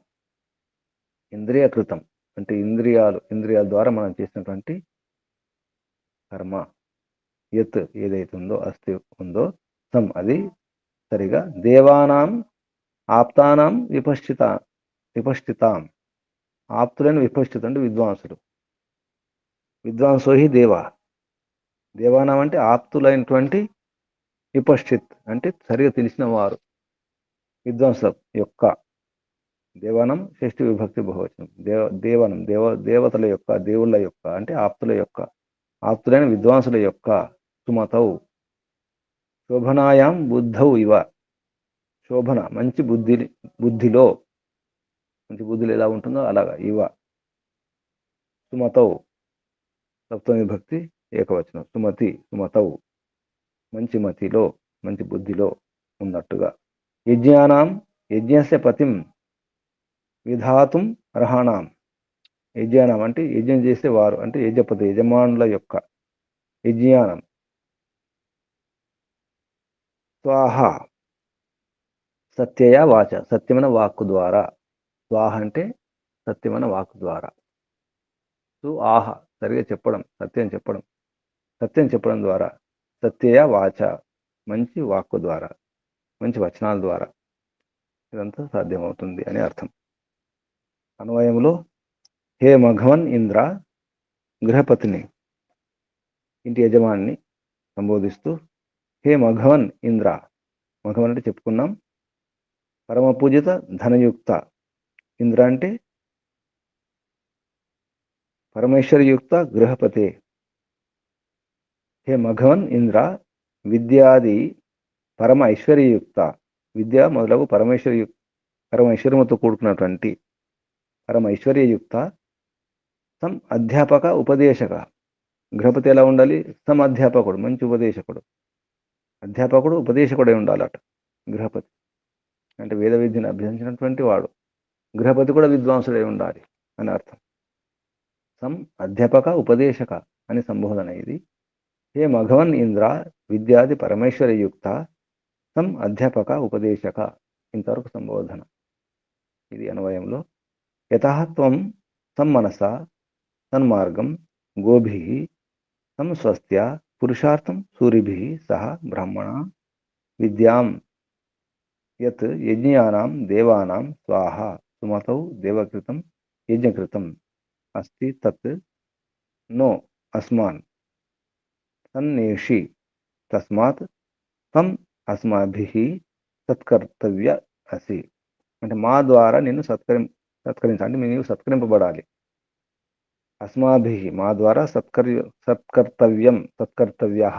ఇంద్రియకృతం అంటే ఇంద్రియాల ద్వారా మనం చేసినటువంటి కర్మ. యత్ ఏదైతే ఉందో, అస్తి ఉందో, సం అది సరిగా. దేవానాం ఆప్తానాం విపశ్చితాం. ఆప్తులైన విపశ్చిత అంటే విద్వాంసుడు. విద్వాంసో హి దేవ. దేవానాం అంటే ఆప్తులైనటువంటి, విపశ్చిత్ అంటే సరిగా తెలిసిన వారు, విద్వాంసుల యొక్క. దేవానం షష్ఠి విభక్తి బహువచనం. దేవనం దేవతల యొక్క, దేవుళ్ళ యొక్క అంటే ఆప్తుల యొక్క, ఆప్తులైన విద్వాంసుల యొక్క. సుమతౌ శోభనాయాం బుద్ధౌ ఇవ. శోభన మంచి బుద్ధిలో, మంచి బుద్ధిలో ఎలా ఉంటుందో అలాగా. ఇవ సుమతౌ సప్తమి విభక్తి ఏకవచనం. సుమతౌ మంచి మతిలో, మంచి బుద్ధిలో ఉన్నట్టుగా. యజ్ఞానాం యజ్ఞస్య పతిం విధాతుం అర్హాణాం. యజ్ఞానం అంటే యజ్ఞం చేసే వారు అంటే యజపతి, యజమానుల యొక్క. యజ్ఞానం. స్వాహ సత్యయ వాచ, సత్యమైన వాక్కు ద్వారా. స్వాహ అంటే సత్యమైన వాక్కు ద్వారా. ఆహ సరిగా చెప్పడం, సత్యం చెప్పడం ద్వారా. సత్యయ వాచ మంచి వాక్కు ద్వారా, మంచి వచనాల ద్వారా ఇదంతా సాధ్యమవుతుంది అని అర్థం. అన్వయములో హే మఘవన్ ఇంద్ర, గృహపతిని ఇంటి యజమాని సంబోధిస్తూ హే మఘవన్ ఇంద్ర. మఘవన్ అంటే చెప్పుకున్నాం పరమ పూజిత ధనయుక్త. ఇంద్ర అంటే పరమేశ్వరయుక్త గృహపతే. హే మఘవన్ ఇంద్ర విద్యాది పరమ ఐశ్వర్యయుక్త. విద్య మొదలగు పరమైశ్వర్యముతో కూడుకున్నటువంటి పరమ ఐశ్వర్యయుక్త సం అధ్యాపక ఉపదేశక. గృహపతి ఎలా ఉండాలి? సం అధ్యాపకుడు, మంచి ఉపదేశకుడు. అధ్యాపకుడు ఉపదేశకుడై ఉండాలట గృహపతి అంటే వేద విద్యను అభ్యసించినటువంటి వాడు. గృహపతి కూడా విద్వాంసుడై ఉండాలి అని అర్థం. సం అధ్యాపక ఉపదేశక అని సంబోధన ఇది. హే మఘవన్ ఇంద్ర విద్యాది పరమేశ్వరయుక్త సం అధ్యాపక ఉపదేశక. ఇంతవరకు సంబోధన. ఇది అన్వయంలో యతః త్వం సమ్మనస సన్మార్గం గోభిః సంస్వస్త్య పురుషార్థం సూరిభిః సహ బ్రహ్మణ విద్యాం యత్ యజ్ఞానాం దేవానాం స్వాహ సుమతౌ దేవకృతం యజ్ఞకృతం అస్తి తత్ నో అస్మాన్ సన్నేషి తస్మాత్ తం అస్మాభిః సత్కర్తవ్య అసి. అంటే మా ద్వారా నిన్ను సత్కరించాలి, అంటే నీవు సత్కరింపబడాలి. అస్మాభిః మా ద్వారా సత్కర్తవ్యం సత్కర్తవ్యః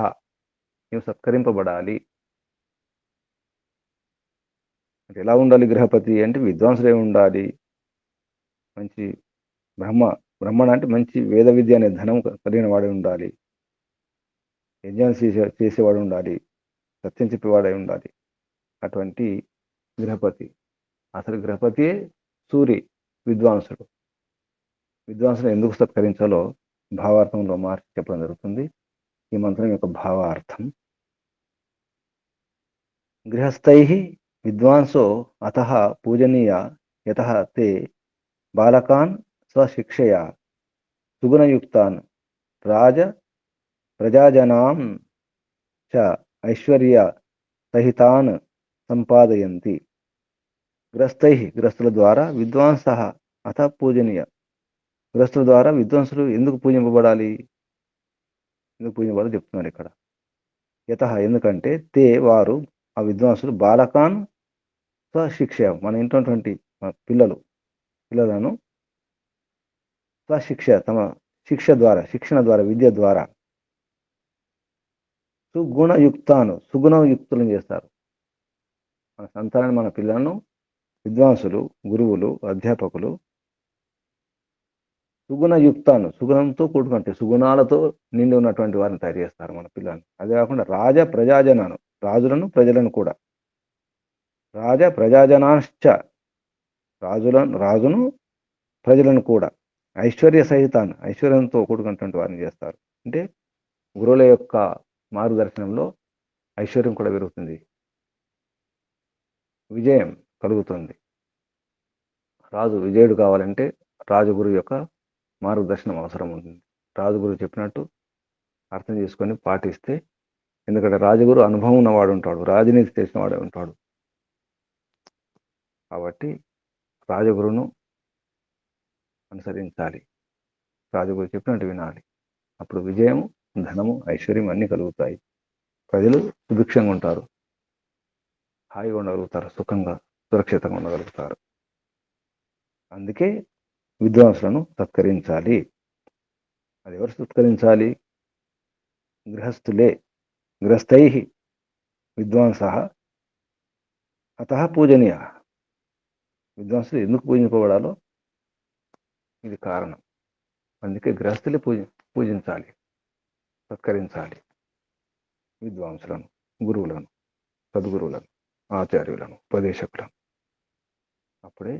నీవు సత్కరింపబడాలి. అంటే ఎలా ఉండాలి గృహపతి అంటే విద్వాంసుడై ఉండాలి. మంచి బ్రహ్మణ అంటే మంచి వేద విద్య అనే ధనం కలిగిన వాడై ఉండాలి. యజ్ఞాలు చేసేవాడు ఉండాలి. సత్యం చెప్పేవాడై ఉండాలి. అటువంటి గృహపతి. అసలు గృహపతియే సూరి విద్వాంసుడు. విద్వాంసుడు ఎందుకు సత్కరించాలో భావార్థంలో మార్చి చెప్పడం జరుగుతుంది. ఈ మంత్రం యొక్క భావార్థం గృహస్థైః విద్వాంసో అతః పూజనీయ యతః తే బాలకాన్ స్వశిక్షయా సుగుణయుక్తాన్ ప్రజాజనాం చ ఐశ్వర్య సహితాన్ సంపాదయంతి. గృహస్థైః గృహస్థుల ద్వారా విద్వాంసః అతః పూజనీయ గృహస్థుల ద్వారా విద్వాంసులు ఎందుకు పూజింపబడాలి? ఎందుకు పూజింపబడాలో చెప్తున్నారు ఇక్కడ. యతః ఎందుకంటే తే వారు ఆ విద్వాంసులు బాలకాన్ స్వశిక్ష మన ఇంట్లో పిల్లలను స్వశిక్ష తమ శిక్షణ ద్వారా విద్య ద్వారా సుగుణయుక్తులను చేస్తారు. మన సంతానాన్ని మన పిల్లలను విద్వాంసులు గురువులు అధ్యాపకులు సుగుణంతో కూడుకుంటే సుగుణాలతో నిండి ఉన్నటువంటి వారిని తయారు చేస్తారు మన పిల్లల్ని. అదే కాకుండా ప్రజాజనాను రాజులను ప్రజలను కూడా ప్రజాజనాశ్చ రాజును ప్రజలను కూడా ఐశ్వర్య సహితాన్ని ఐశ్వర్యంతో కూడుకున్నటువంటి వారిని చేస్తారు. అంటే గురువుల యొక్క మార్గదర్శనంలో ఐశ్వర్యం కూడా పెరుగుతుంది, విజయం కలుగుతుంది. రాజు విజయుడు కావాలంటే రాజగురు యొక్క మార్గదర్శనం అవసరం ఉంటుంది. రాజగురు చెప్పినట్టు అర్థం చేసుకొని పాటిస్తే, ఎందుకంటే రాజగురు అనుభవం ఉన్నవాడు ఉంటాడు, రాజనీతి చేసిన వాడే ఉంటాడు. కాబట్టి రాజగురును అనుసరించాలి, రాజగురు చెప్పినట్టు వినాలి. అప్పుడు విజయం, ధనము, ఐశ్వర్యం అన్నీ కలుగుతాయి. ప్రజలు సుభిక్షంగా ఉంటారు, హాయిగా ఉండగలుగుతారు, సుఖంగా సురక్షితంగా ఉండగలుగుతారు. అందుకే విద్వాంసులను సత్కరించాలి. అది ఎవరు సత్కరించాలి? గృహస్థులే. గృహస్థైః విద్వాంసః అతః పూజనీయ. విద్వాంసులు ఎందుకు పూజింపబడాలో ఇది కారణం. అందుకే గృహస్థులే పూజించాలి, సత్కరించాలి విద్వాంసులను, గురువులను, సద్గురువులను, ఆచార్యులను, ఉపదేశకులను. అప్పుడే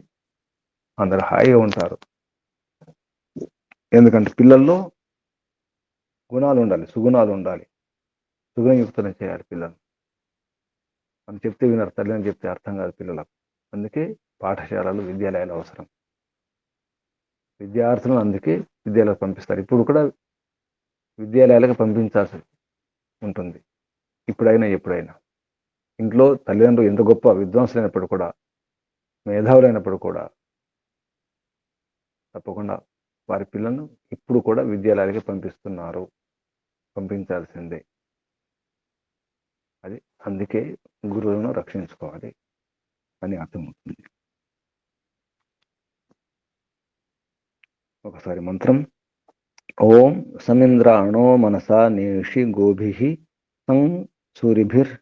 అందరు హాయిగా ఉంటారు. ఎందుకంటే పిల్లల్లో గుణాలు ఉండాలి, సుగుణాలు ఉండాలి. సుగుణయుక్తులను చేయాలి పిల్లలు. మనం చెప్తే వినరు, తల్లిని చెప్తే అర్థం కాదు పిల్లలకు. అందుకే పాఠశాలలు, విద్యాలయాలు అవసరం. విద్యార్థులను అందుకే విద్యాలయాలకు పంపిస్తారు. ఇప్పుడు కూడా విద్యాలయాలకు పంపించాల్సి ఉంటుంది, ఇప్పుడైనా ఎప్పుడైనా. ఇంట్లో తల్లిదండ్రులు ఎంత గొప్ప విద్వాంసులైనప్పుడు కూడా, మేధావులైనప్పుడు కూడా తప్పకుండా వారి పిల్లలను ఇప్పుడు కూడా విద్యాలయాలకి పంపిస్తున్నారు. పంపించాల్సిందే. అది అందుకే గురువులను రక్షించుకోవాలి అని అర్థమవుతుంది. ఒకసారి మంత్రం: ఓం సమింద్రాణో మనసా నేషి గోభిః సం సూరిభిర్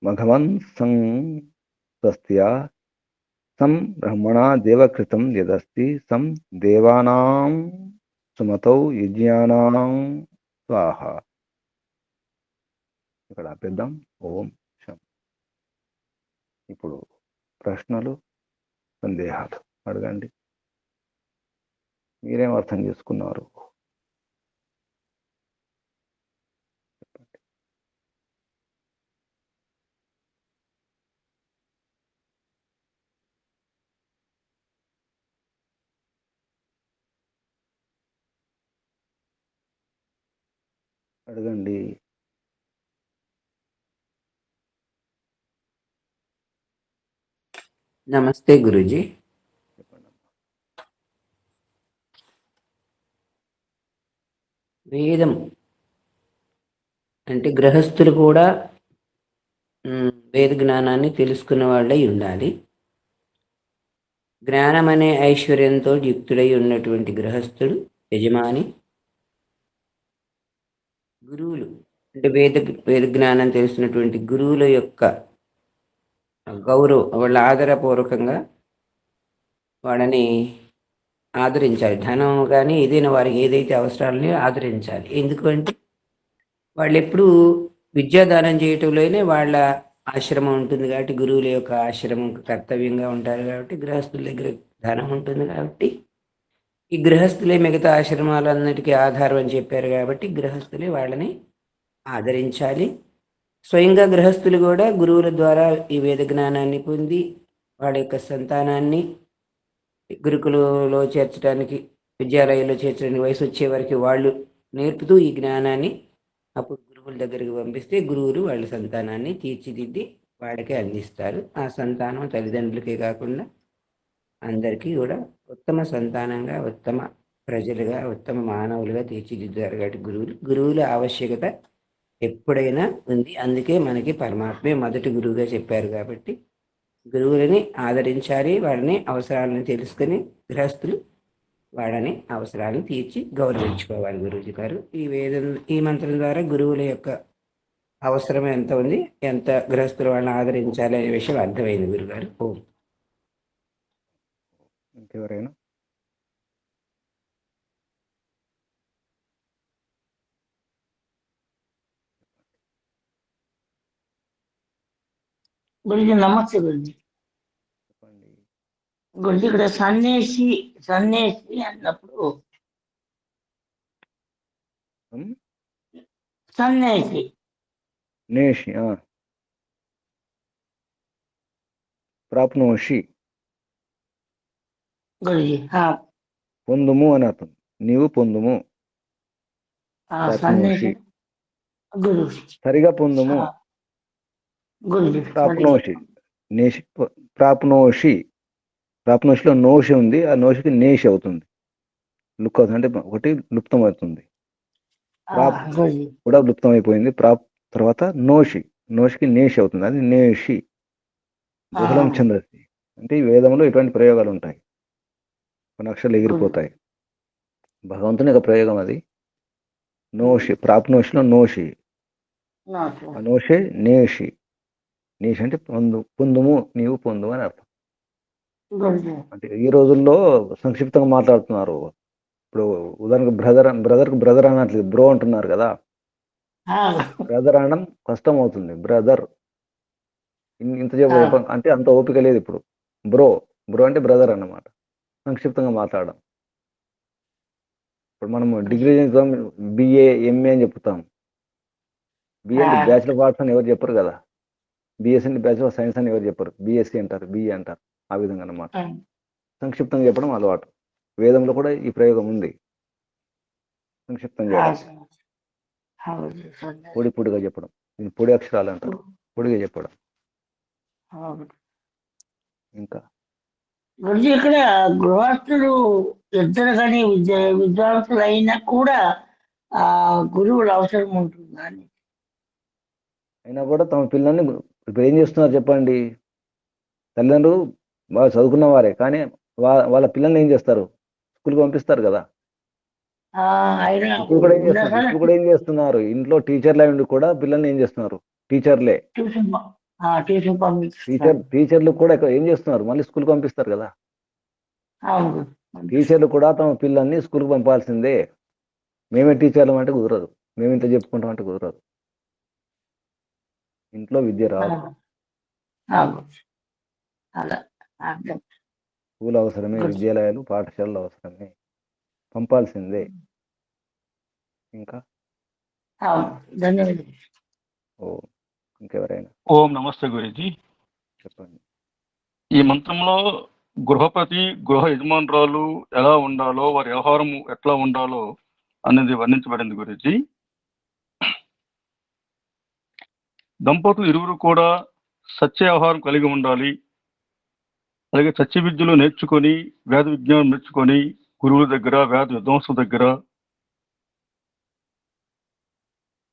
మఘవన్ సం స్వస్త్యా సం బ్రహ్మణా దేవకృతం యదస్తి సం దేవానాం సుమతౌ యజ్ఞానాం స్వాహ. ఇక్కడ ఆపేద్దాం. ఓం శం. ఇప్పుడు ప్రశ్నలు, సందేహాలు అడగండి. మీరేం అర్థం చేసుకున్నారు? అడగండి. నమస్తే గురూజీ. వేదం అంటే గృహస్థులు కూడా వేద జ్ఞానాన్ని తెలుసుకున్న వాళ్ళై ఉండాలి. జ్ఞానం అనే ఐశ్వర్యంతో యుక్తుడై ఉన్నటువంటి గృహస్థుడు యజమాని. గురువులు అంటే వేద జ్ఞానం తెలిసినటువంటి గురువుల యొక్క గౌరవం, వాళ్ళ ఆదరపూర్వకంగా వాళ్ళని ఆదరించాలి. ధనం కానీ ఏదైనా వారికి ఏదైతే అవసరాలని ఆదరించాలి. ఎందుకంటే వాళ్ళు ఎప్పుడు విద్యాదానం చేయటంలోనే వాళ్ళ ఆశ్రమం ఉంటుంది కాబట్టి, గురువుల యొక్క ఆశ్రమం కర్తవ్యంగా ఉంటారు కాబట్టి, గృహస్థుల దగ్గర ధనం ఉంటుంది కాబట్టి, ఈ గృహస్థులే మిగతా ఆశ్రమాలన్నిటికీ ఆధారం అని చెప్పారు కాబట్టి, గృహస్థులే వాళ్ళని ఆదరించాలి. స్వయంగా గృహస్థులు కూడా గురువుల ద్వారా ఈ వేద జ్ఞానాన్ని పొంది వాళ్ళ యొక్క సంతానాన్ని గురుకులలో చేర్చడానికి, విద్యాలయంలో చేర్చడానికి వయసు వచ్చే వరకు వాళ్ళు నేర్పుతూ ఈ జ్ఞానాన్ని అప్పుడు గురువుల దగ్గరికి పంపిస్తే గురువులు వాళ్ళ సంతానాన్ని తీర్చిదిద్ది వాళ్ళకే అందిస్తారు. ఆ సంతానం తల్లిదండ్రులకే కాకుండా అందరికీ కూడా ఉత్తమ సంతానంగా, ఉత్తమ ప్రజలుగా, ఉత్తమ మానవులుగా తీర్చిదిద్దారు. కాబట్టి గురువుల ఆవశ్యకత ఎప్పుడైనా ఉంది. అందుకే మనకి పరమాత్మే మొదటి గురువుగా చెప్పారు. కాబట్టి గురువులని ఆదరించాలి. వాళ్ళని అవసరాలను తెలుసుకొని గృహస్థులు వాళ్ళని అవసరాలను తీర్చి గౌరవించుకోవాలి. గురువుజీ గారు ఈ మంత్రం ద్వారా గురువుల యొక్క అవసరం ఎంత ఉంది, ఎంత గృహస్థులు వాళ్ళని ఆదరించాలి అనే విషయం అర్థమైంది గురుగారు. ఓం. ఇంకెవరైనా? గురుజీ నమస్తే గురుజీ. చెప్పండి. గురుజీ ఇక్కడ సన్నేసి అన్నప్పుడు సన్నేసి నేషి ప్రాప్నోషి గురుజీ పొందుము అని అర్థం. నీవు పొందుము. సన్నేసి గురు సరిగా పొందుము. గురుజీ ప్రాప్నోషి నేషి ప్రాప్నోషి. ప్రాప్నోషిలో నోషి ఉంది. ఆ నోషికి నేషి అవుతుంది. లుక్ అవుతుంది అంటే ఒకటి లుప్తం అవుతుంది. కూడా లుప్తం అయిపోయింది. ప్రాప్ తర్వాత నోషికి నేషి అవుతుంది. అది నేషి. బహుళం ఛందసి. అంటే ఈ వేదంలో ఇటువంటి ప్రయోగాలు ఉంటాయి. కొన్ని అక్షరాలు ఎగిరిపోతాయి. భగవంతుని యొక్క ప్రయోగం అది. నోషి, ప్రాప్నోషిలో నోషి, నోషే నేషి. నేషి అంటే పొందుము, నీవు పొందు అని అర్థం. అంటే ఈ రోజుల్లో సంక్షిప్తంగా మాట్లాడుతున్నారు. ఇప్పుడు ఉదాహరణకు బ్రదర్కి బ్రదర్ అనట్లేదు, బ్రో అంటున్నారు కదా. బ్రదర్ అనడం కష్టం అవుతుంది. బ్రదర్ ఇంత అంటే అంత ఓపిక లేదు ఇప్పుడు. బ్రో అంటే బ్రదర్ అన్నమాట. సంక్షిప్తంగా మాట్లాడడం. ఇప్పుడు మనము డిగ్రీ బిఏ, ఎంఏ అని చెప్తాం. బిఏ అంటే బ్యాచిలర్ ఆఫ్ ఆర్ట్స్ అని ఎవరు చెప్పరు కదా. బిఎస్సీ అంటే బ్యాచిలర్ ఆఫ్ సైన్స్ అని ఎవరు చెప్పరు. బిఎస్సీ అంటారు, బిఏ అంటారు. ఆ విధంగా అన్నమాట. సంక్షిప్తంగా చెప్పడం అలవాటు. వేదంలో కూడా ఈ ప్రయోగం ఉంది. సంక్షిప్తంగా పొడిగా చెప్పడం. దీన్ని పొడి అక్షరాలు అంటారు. పొడిగా చెప్పడం. ఇంకా ఇక్కడ గృహస్థులు ఇద్దరు కానీ విద్వాంసులు అయినా కూడా ఆ గురువుల అవసరం ఉంటుందా అని. అయినా కూడా తమ పిల్లల్ని ఇప్పుడు ఏం చేస్తున్నారు చెప్పండి? తల్లిదండ్రులు బాగా చదువుకున్న వారే, కానీ వాళ్ళ పిల్లల్ని ఏం చేస్తారు? స్కూల్కి పంపిస్తారు కదా. ఆయన ఇప్పుడు కూడా ఏం చేస్తున్నారు? ఇంట్లో టీచర్లు అయి ఉండి కూడా పిల్లల్ని ఏం చేస్తున్నారు? టీచర్లే ట్యూషన్ పంపిస్తారు. టీచర్లు కూడా ఏం చేస్తున్నారు? మళ్ళీ స్కూల్కి పంపిస్తారు కదా. అవును. టీచర్లు కూడా తమ పిల్లల్ని స్కూల్కి పంపాల్సిందే. మేమే టీచర్లు అంటే కుదరదు, మేము ఇంత చెప్పుకుంటాం అంటే కుదరదు. ఇంట్లో విద్య రాదు. అవును. అలా అర్థం. స్కూల్ అవసరమే, విద్యాలయాలు పాఠశాలలు అవసరమే, పంపాల్సిందే. ఇంకా అవును. ధన్యవాదాలు. ఇంకెవరైనా ఓం నమస్తే గురూజీ. చెప్పండి. ఈ మంత్రంలో గృహపతి గృహ యజమానురాలు ఎలా ఉండాలో, వారి వ్యవహారం ఎట్లా ఉండాలో అనేది వర్ణించబడింది గురూజీ. దంపతులు ఇరువురు కూడా సత్య వ్యవహారం కలిగి ఉండాలి. అలాగే సత్య విద్యలు నేర్చుకొని, వేద విజ్ఞానం నేర్చుకొని, గురువుల దగ్గర, వేద విద్వాంసుల దగ్గర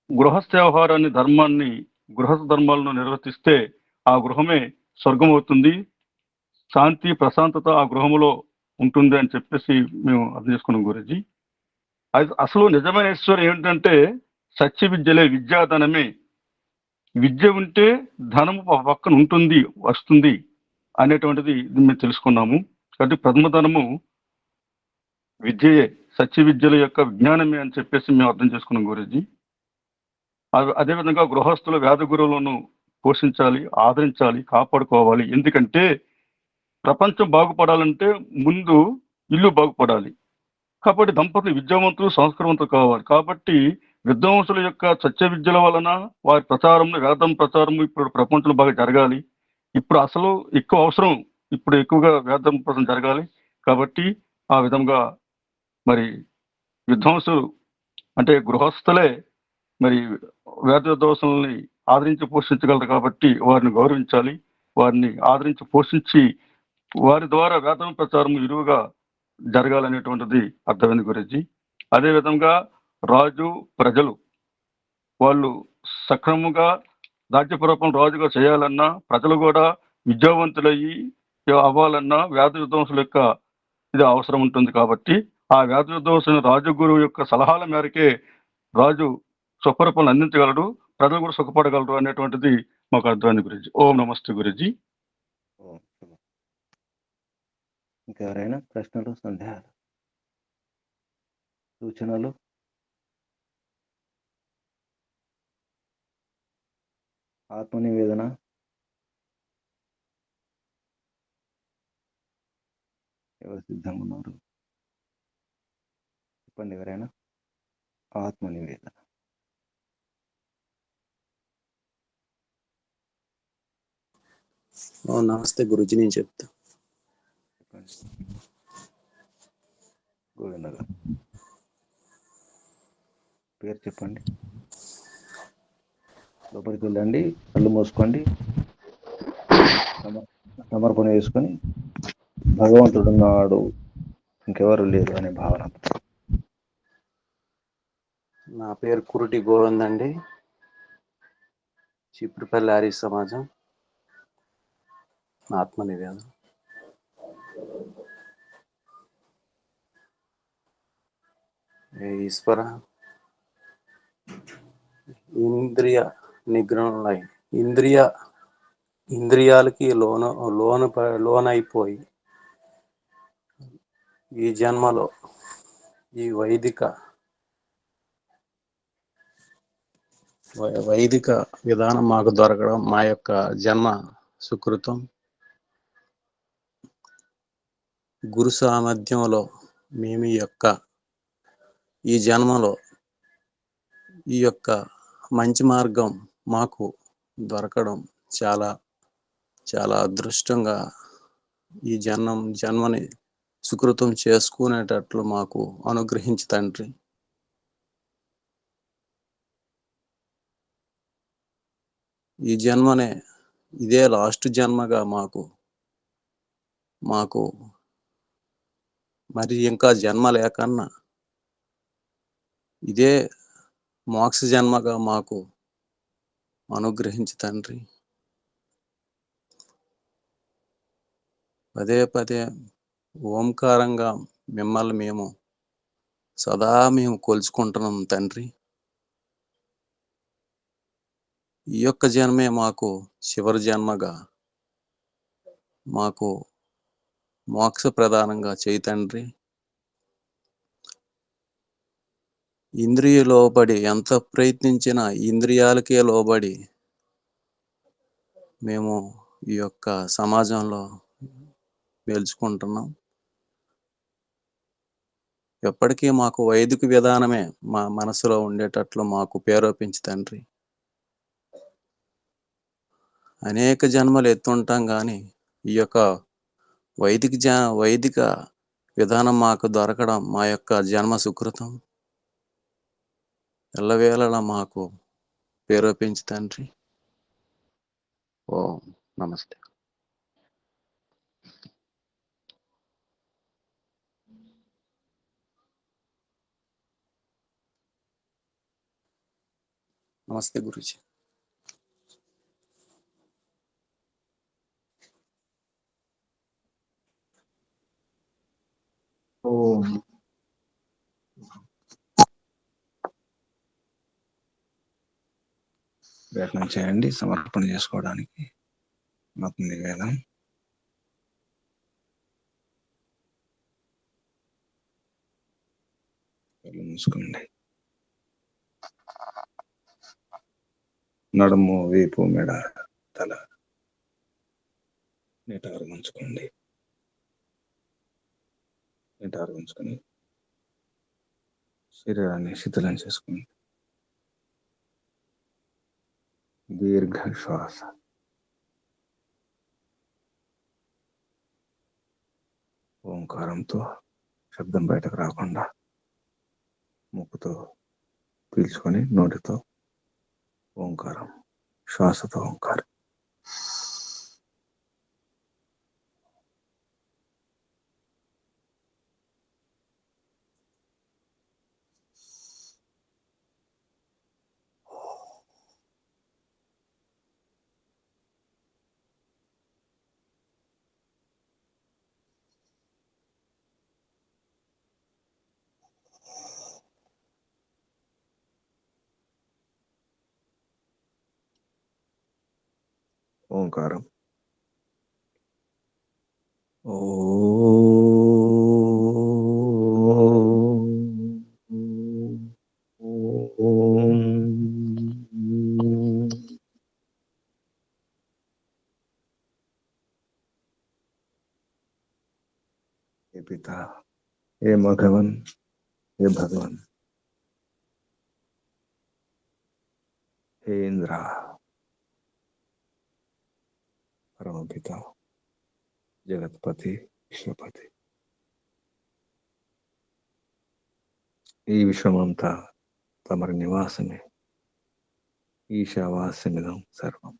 గృహస్థ వ్యవహారాన్ని, ధర్మాన్ని, గృహస్థ ధర్మాలను నిర్వర్తిస్తే ఆ గృహమే స్వర్గం అవుతుంది. శాంతి ప్రశాంతత ఆ గృహంలో ఉంటుంది అని చెప్పేసి మేము అర్థం చేసుకున్నాం గురూజీ. అసలు నిజమైన ఈశ్వరం ఏమిటంటే సత్య విద్యలే, విద్యాధనమే. విద్య ఉంటే ధనము పక్కన ఉంటుంది, వస్తుంది అనేటువంటిది మేము తెలుసుకున్నాము. కాబట్టి ప్రథమ ధనము విద్యయే, సత్య విద్యల యొక్క విజ్ఞానమే అని చెప్పేసి మేము అర్థం చేసుకున్నాం గురూజీ. అదేవిధంగా గృహస్థుల వేద గురువులను పోషించాలి, ఆదరించాలి, కాపాడుకోవాలి. ఎందుకంటే ప్రపంచం బాగుపడాలంటే ముందు ఇల్లు బాగుపడాలి. కాబట్టి దంపతులు విద్యావంతులు, సంస్కారవంతులు కావాలి. కాబట్టి విద్వాంసుల యొక్క సత్య విద్యల వలన వారి ప్రచారం, వేదం ప్రచారం ఇప్పుడు ప్రపంచంలో బాగా జరగాలి. ఇప్పుడు అసలు ఎక్కువ అవసరం, ఇప్పుడు ఎక్కువగా వేదం ప్రచారం జరగాలి. కాబట్టి ఆ విధంగా మరి విద్వాంసులు అంటే గృహస్థులే మరి వేద విద్వాంసుల్ని ఆదరించి పోషించగలరు. కాబట్టి వారిని గౌరవించాలి, వారిని ఆదరించి పోషించి వారి ద్వారా వేదం ప్రచారం ఇరువుగా జరగాలనేటువంటిది అర్థమైంది గురూజీ. అదేవిధంగా రాజు, ప్రజలు వాళ్ళు సక్రమంగా రాజ్యపరపం రాజుగా చేయాలన్నా, ప్రజలు కూడా విద్యావంతులయ్యి అవ్వాలన్నా వేద విద్వాంసుల యొక్క ఇది అవసరం ఉంటుంది. కాబట్టి ఆ వేద విద్వాంసుల రాజగురువు యొక్క సలహాల మేరకే రాజు సుపరిపాలన అందించగలడు, ప్రజలు కూడా సుఖపడగలరు అనేటువంటిది మాకు అర్థమైంది గురూజీ. ఓం నమస్తే గురూజీ. ఇంకెవరైనా ప్రశ్నలు, సందేహాలు, సూచనలు? ఆత్మనివేదన ఎవరు సిద్ధంగా ఉన్నారు? చెప్పండి ఎవరైనా. ఆత్మనివేదన. నమస్తే గురుజీ, నేను చెప్తా. చెప్పండి గోవింద గారు. పేరు చెప్పండి. లోపలికి వెళ్ళండి, కళ్ళు మూసుకోండి, సమర్పణ చేసుకొని భగవంతుడు ఉన్నాడు, ఇంకెవరు లేరు అనే భావన. నా పేరు కురుటి గోవింద్ అండి, చిప్పిపల్లి ఆర్య సమాజం. ఆత్మనివేదన. ఈశ్వర, ఇంద్రియ నిగ్రహంలో ఇంద్రియాలకి లోనైపోయి ఈ జన్మలో ఈ వైదిక విధానం మాకు దొరకడం మా యొక్క జన్మ సుకృతం. గురు సామర్థ్యంలో మేము ఈ జన్మలో ఈ యొక్క మంచి మార్గం మాకు దొరకడం చాలా చాలా అదృష్టంగా ఈ జన్మని సుకృతం చేసుకునేటట్లు మాకు అనుగ్రహించి తండ్రి. ఈ జన్మనే ఇదే లాస్ట్ జన్మగా మాకు మరి ఇంకా జన్మ లేకన్నా ఇదే మోక్ష జన్మగా మాకు అనుగ్రహించి తండ్రి. పదే పదే ఓంకారంగా మిమ్మల్ని మేము సదా కొలుచుకుంటున్నాం తండ్రి. ఈ యొక్క జన్మే మాకు చివరి జన్మగా మాకు మోక్ష ప్రధానంగా చేయి తండ్రి. ఇంద్రియ లోబడి ఎంత ప్రయత్నించినా ఇంద్రియాలకే లోబడి మేము ఈ యొక్క సమాజంలో మేల్చుకుంటున్నాం. ఎప్పటికీ మాకు వైదిక విధానమే మా మనసులో ఉండేటట్లు మాకు పేరోపించి తండ్రి. అనేక జన్మలు ఎత్తుంటాం కానీ ఈ యొక్క వైదిక విధానం మాకు దొరకడం మా యొక్క జన్మ సుకృతం. ఎల్లవేళలా మాకు పేరోపించి తండ్రి. ఓం నమస్తే. నమస్తే గురుజీ. ఓం ప్రయత్నం చేయండి సమర్పణ చేసుకోవడానికి. ఆత్మ నివేదం. కళ్ళు మూసుకోండి. నడుము, వీపు, మెడ, తల నిటారు ఉంచుకోండి. నిటారు ఉంచుకొని శరీరాన్ని శిథిలం చేసుకోండి. దీర్ఘ శ్వాస. ఓంకారంతో శబ్దం బయటకు రాకుండా ముక్కుతో పీల్చుకొని నోటితో ఓంకారం, శ్వాసతో ఓంకారం. ఓంకారం. हे पिता, हे मघवन, हे भगवान, हे इंद्रा, परम पिता, జగత్పతి, విశ్వపతి. ఈ విశ్వమంతా తమరి నివాసమే. ఈశావాస్యమిదం సర్వం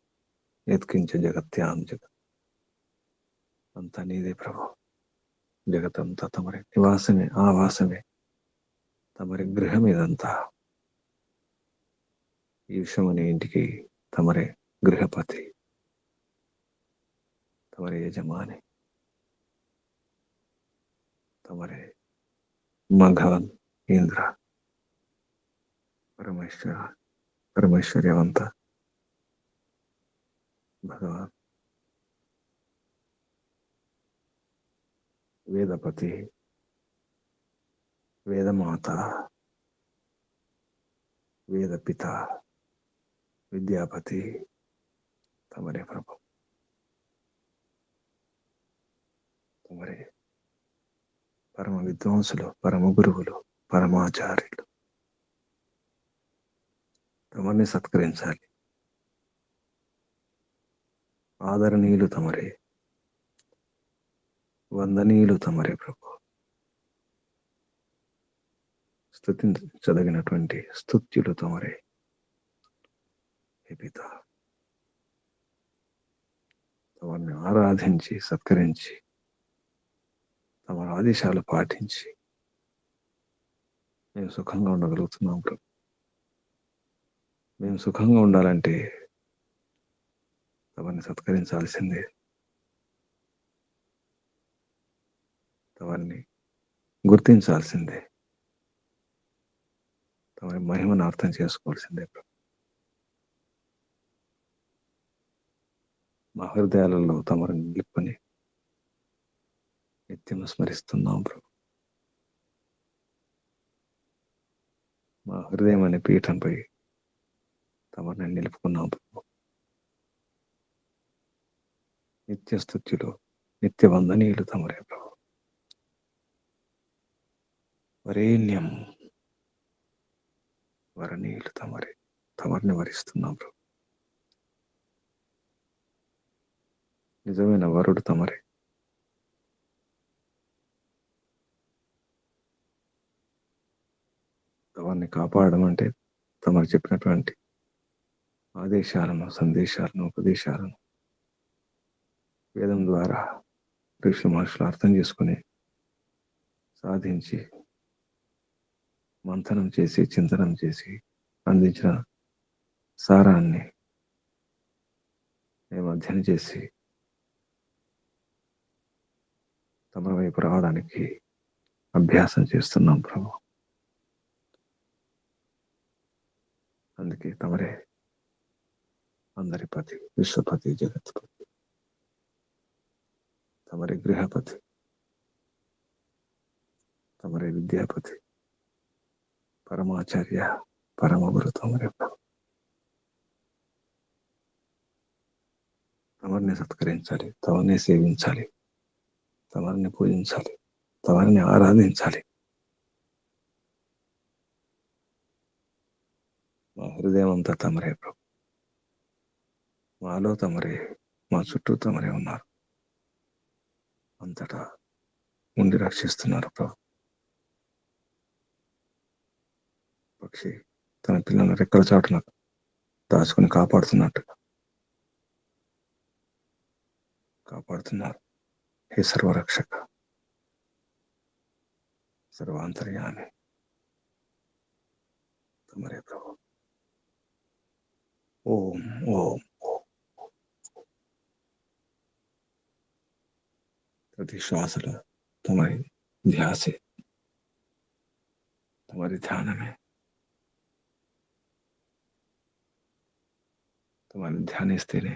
యత్కించ జగత్యాం జగత్. అంతా నీదే ప్రభు. జగతంతా తమరి నివాసమే, ఆవాసమే, తమరి గృహం ఇదంతా. ఈ విశ్వం అనే ఇంటికి తమరే గృహపతి, తమరే యజమాని, తమరే మఘవన్, ఇంద్ర, పరమేశ్వర, పరమేశ్వర్యవంత భగవాన్, వేదపతి, వేదమాత, వేదపిత, విద్యాపతి, తమరే ప్రభు. తమరే పరమ విద్వాంసులు, పరమ గురువులు, పరమాచార్యులు. తమరిని సత్కరించాలి. ఆదరణీయులు తమరే, వందనీయులు తమరే ప్రభు. స్తుతించదగినటువంటి స్తుత్యులు తమరే. హే పిత, తమరిని ఆరాధించి సత్కరించి తమ ఆదేశాలు పాటించి మేము సుఖంగా ఉండగలుగుతున్నాం ప్రభు. మేము సుఖంగా ఉండాలంటే తమని సత్కరించాల్సిందే, తమని గుర్తించాల్సిందే, తమని మహిమను అర్థం చేసుకోవాల్సిందే ప్రభు. మా హృదయాలలో తమను నిలుపుకొని నిత్యం స్మరిస్తున్నాం ప్రభు. మా హృదయం అనే పీఠంపై తమని నిలుపుకున్నాం ప్రభు. నిత్య స్తుత్యులు, నిత్య వందనీయులు తమరే ప్రభు. వరేణ్యం వరణీయులు తమరే. తమరిని వరిస్తున్నాం ప్రభు. నిజమైన వరుడు తమరే. తమరిని కాపాడడం అంటే తమరు చెప్పినటువంటి ఆదేశాలను, సందేశాలను, ఉపదేశాలను వేదం ద్వారా ఋషులు మనుషులు అర్థం చేసుకుని సాధించి మంథనం చేసి చింతనం చేసి అందించిన సారాన్ని మేము అధ్యయనం చేసి తమ వైపు రావడానికి అభ్యాసం చేస్తున్నాం ప్రభు. అందుకే తమరే అందరి పతి, విశ్వపతి, జగత్పతి, తమరి గృహపతి, తమరి విద్యాపతి, పరమాచార్య, పరమగురు తమరే ప్రభు. తమరిని సత్కరించాలి, తమరిని సేవించాలి, తమరిని పూజించాలి, తమరిని ఆరాధించాలి. మా హృదయం అంతా తమరే ప్రభు. మాలో తమరే, మా చుట్టూ తమరే ఉన్నారు. అంతటా ఉండి రక్షిస్తున్నారు ప్రభు. పక్షి తన పిల్లలను రెక్కల చాటున దాచుకుని కాపాడుతున్నట్టుగా కాపాడుతున్నారు. హే సర్వరక్షక, సర్వాంతర్యామి తమరే ప్రభు. ఓం ఓం ఓం. ప్రతి శ్వాసలో తమరి ధ్యాసే, తమరి ధ్యానమే. తమని ధ్యానిస్తేనే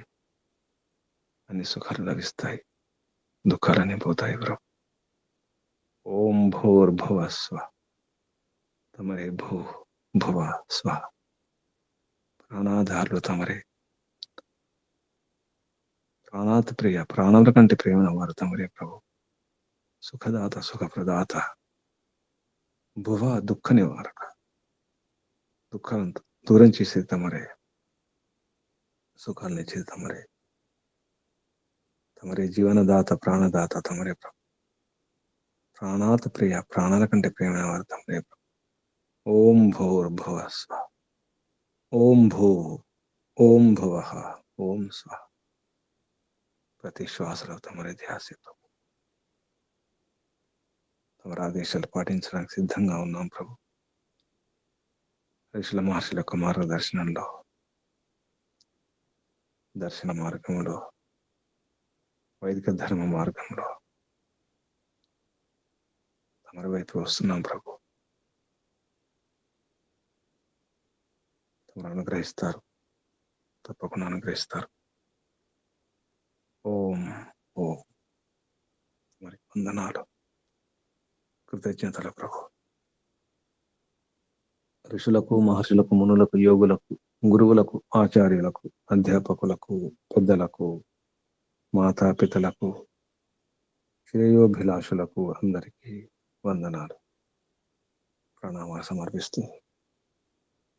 అన్ని సుఖాలు లభిస్తాయి, దుఃఖాలన్నీ పోతాయి ప్రభు. ఓం భూర్భువ స్వ. తమరే భూ భువ స్వ. ప్రాణాధారులు తమరే. ప్రాణాత్ ప్రియ, ప్రాణముల కంటే ప్రేమ వారు తమరే ప్రభు. సుఖదాత, సుఖప్రదాత. భువ దుఃఖ నివారక. దుఃఖాలను దూరం చేసేది తమరే, సుఖాలను ఇచ్చేది తమరే. తమరే జీవనదాత, ప్రాణదాత తమరే ప్రభు. ప్రాణాత్ ప్రియ, ప్రాణాల కంటే ప్రేమైన వారు తమరే ప్రభు. ఓం భూర్భువ స్వ. ఓం భూ ఓం భువ ఓం స్వ. ప్రతి శ్వాసలో తమరే ధ్యాస ప్రభు. తమరి ఆదేశాలు పాటించడానికి సిద్ధంగా ఉన్నాం ప్రభు. ఋషుల మహర్షుల యొక్క మార్గదర్శనంలో, దర్శన మార్గంలో, వైదిక ధర్మ మార్గంలో తమరి వైపు వస్తున్నాం ప్రభు. తమరు అనుగ్రహిస్తారు, తప్పకుండా అనుగ్రహిస్తారు. ఓం ఓం. మరి వందనాలు, కృతజ్ఞతల ప్రభు. ఋషులకు, మహర్షులకు, మునులకు, యోగులకు, గురువులకు, ఆచార్యులకు, అధ్యాపకులకు, పెద్దలకు, మాతాపితలకు, శ్రేయోభిలాషులకు అందరికీ వందనాలు, ప్రణామాలు సమర్పిస్తూ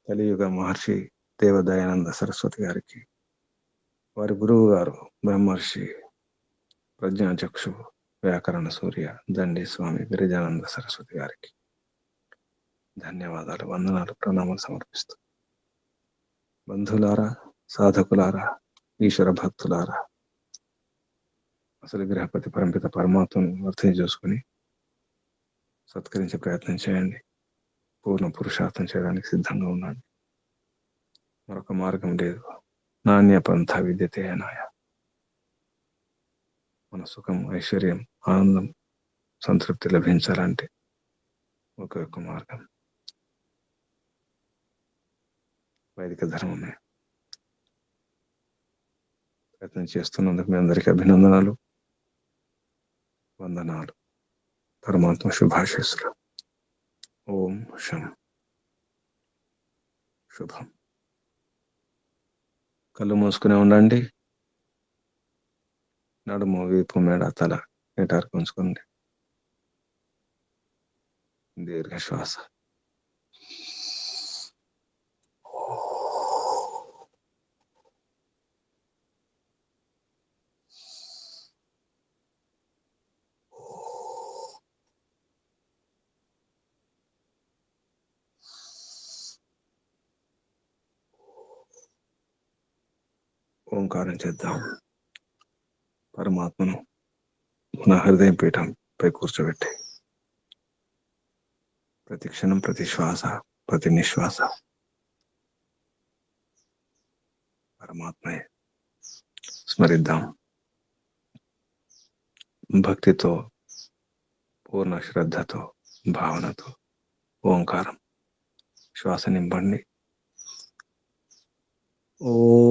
కలియుగ మహర్షి దేవదయానంద సరస్వతి గారికి, వారి గురువు గారు బ్రహ్మర్షి ప్రజ్ఞాచక్షు వ్యాకరణ సూర్య దండి స్వామి గిరిజానంద సరస్వతి గారికి ధన్యవాదాలు, వందనాలు, ప్రణామాలు సమర్పిస్తూ బంధువులారా, సాధకులారా, ఈశ్వర భక్తులారా, అసలు గృహపతి పరంపిత పరమాత్మను అర్థం చేసుకుని సత్కరించే ప్రయత్నం చేయండి. పూర్ణ పురుషార్థం చేయడానికి సిద్ధంగా ఉన్నాడు. మరొక మార్గం లేదు. నాణ్య పంథ విద్యతే అనాయ. మన సుఖం, ఐశ్వర్యం, ఆనందం, సంతృప్తి లభించాలంటే ఒకే ఒక్క మార్గం వైదిక ధర్మమే. ప్రయత్నం చేస్తున్నందుకు మీ అందరికీ అభినందనాలు, వందనాలు. పరమాత్మ శుభాశీస్సులు. ఓం శం. శుభం. కళ్ళు మూసుకునే ఉండండి. నడుము, వీపు, మెడ, తల నిటారుగా ఉంచుకోండి. దీర్ఘ శ్వాస. ఓంకారం చేద్దాం. పరమాత్మను మన హృదయం పీఠంపై కూర్చోబెట్టి ప్రతి క్షణం, ప్రతి శ్వాస, ప్రతి నిశ్వాస పరమాత్మయే స్మరిద్దాం. భక్తితో, పూర్ణ శ్రద్ధతో, భావనతో ఓంకారం శ్వాస నింపండి. ఓ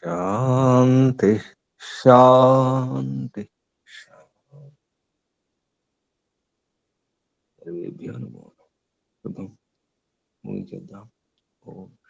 శాంతి శాంతి సర్వేభ్యో నమః. శుభం. ముగించేద్దాం. ఓం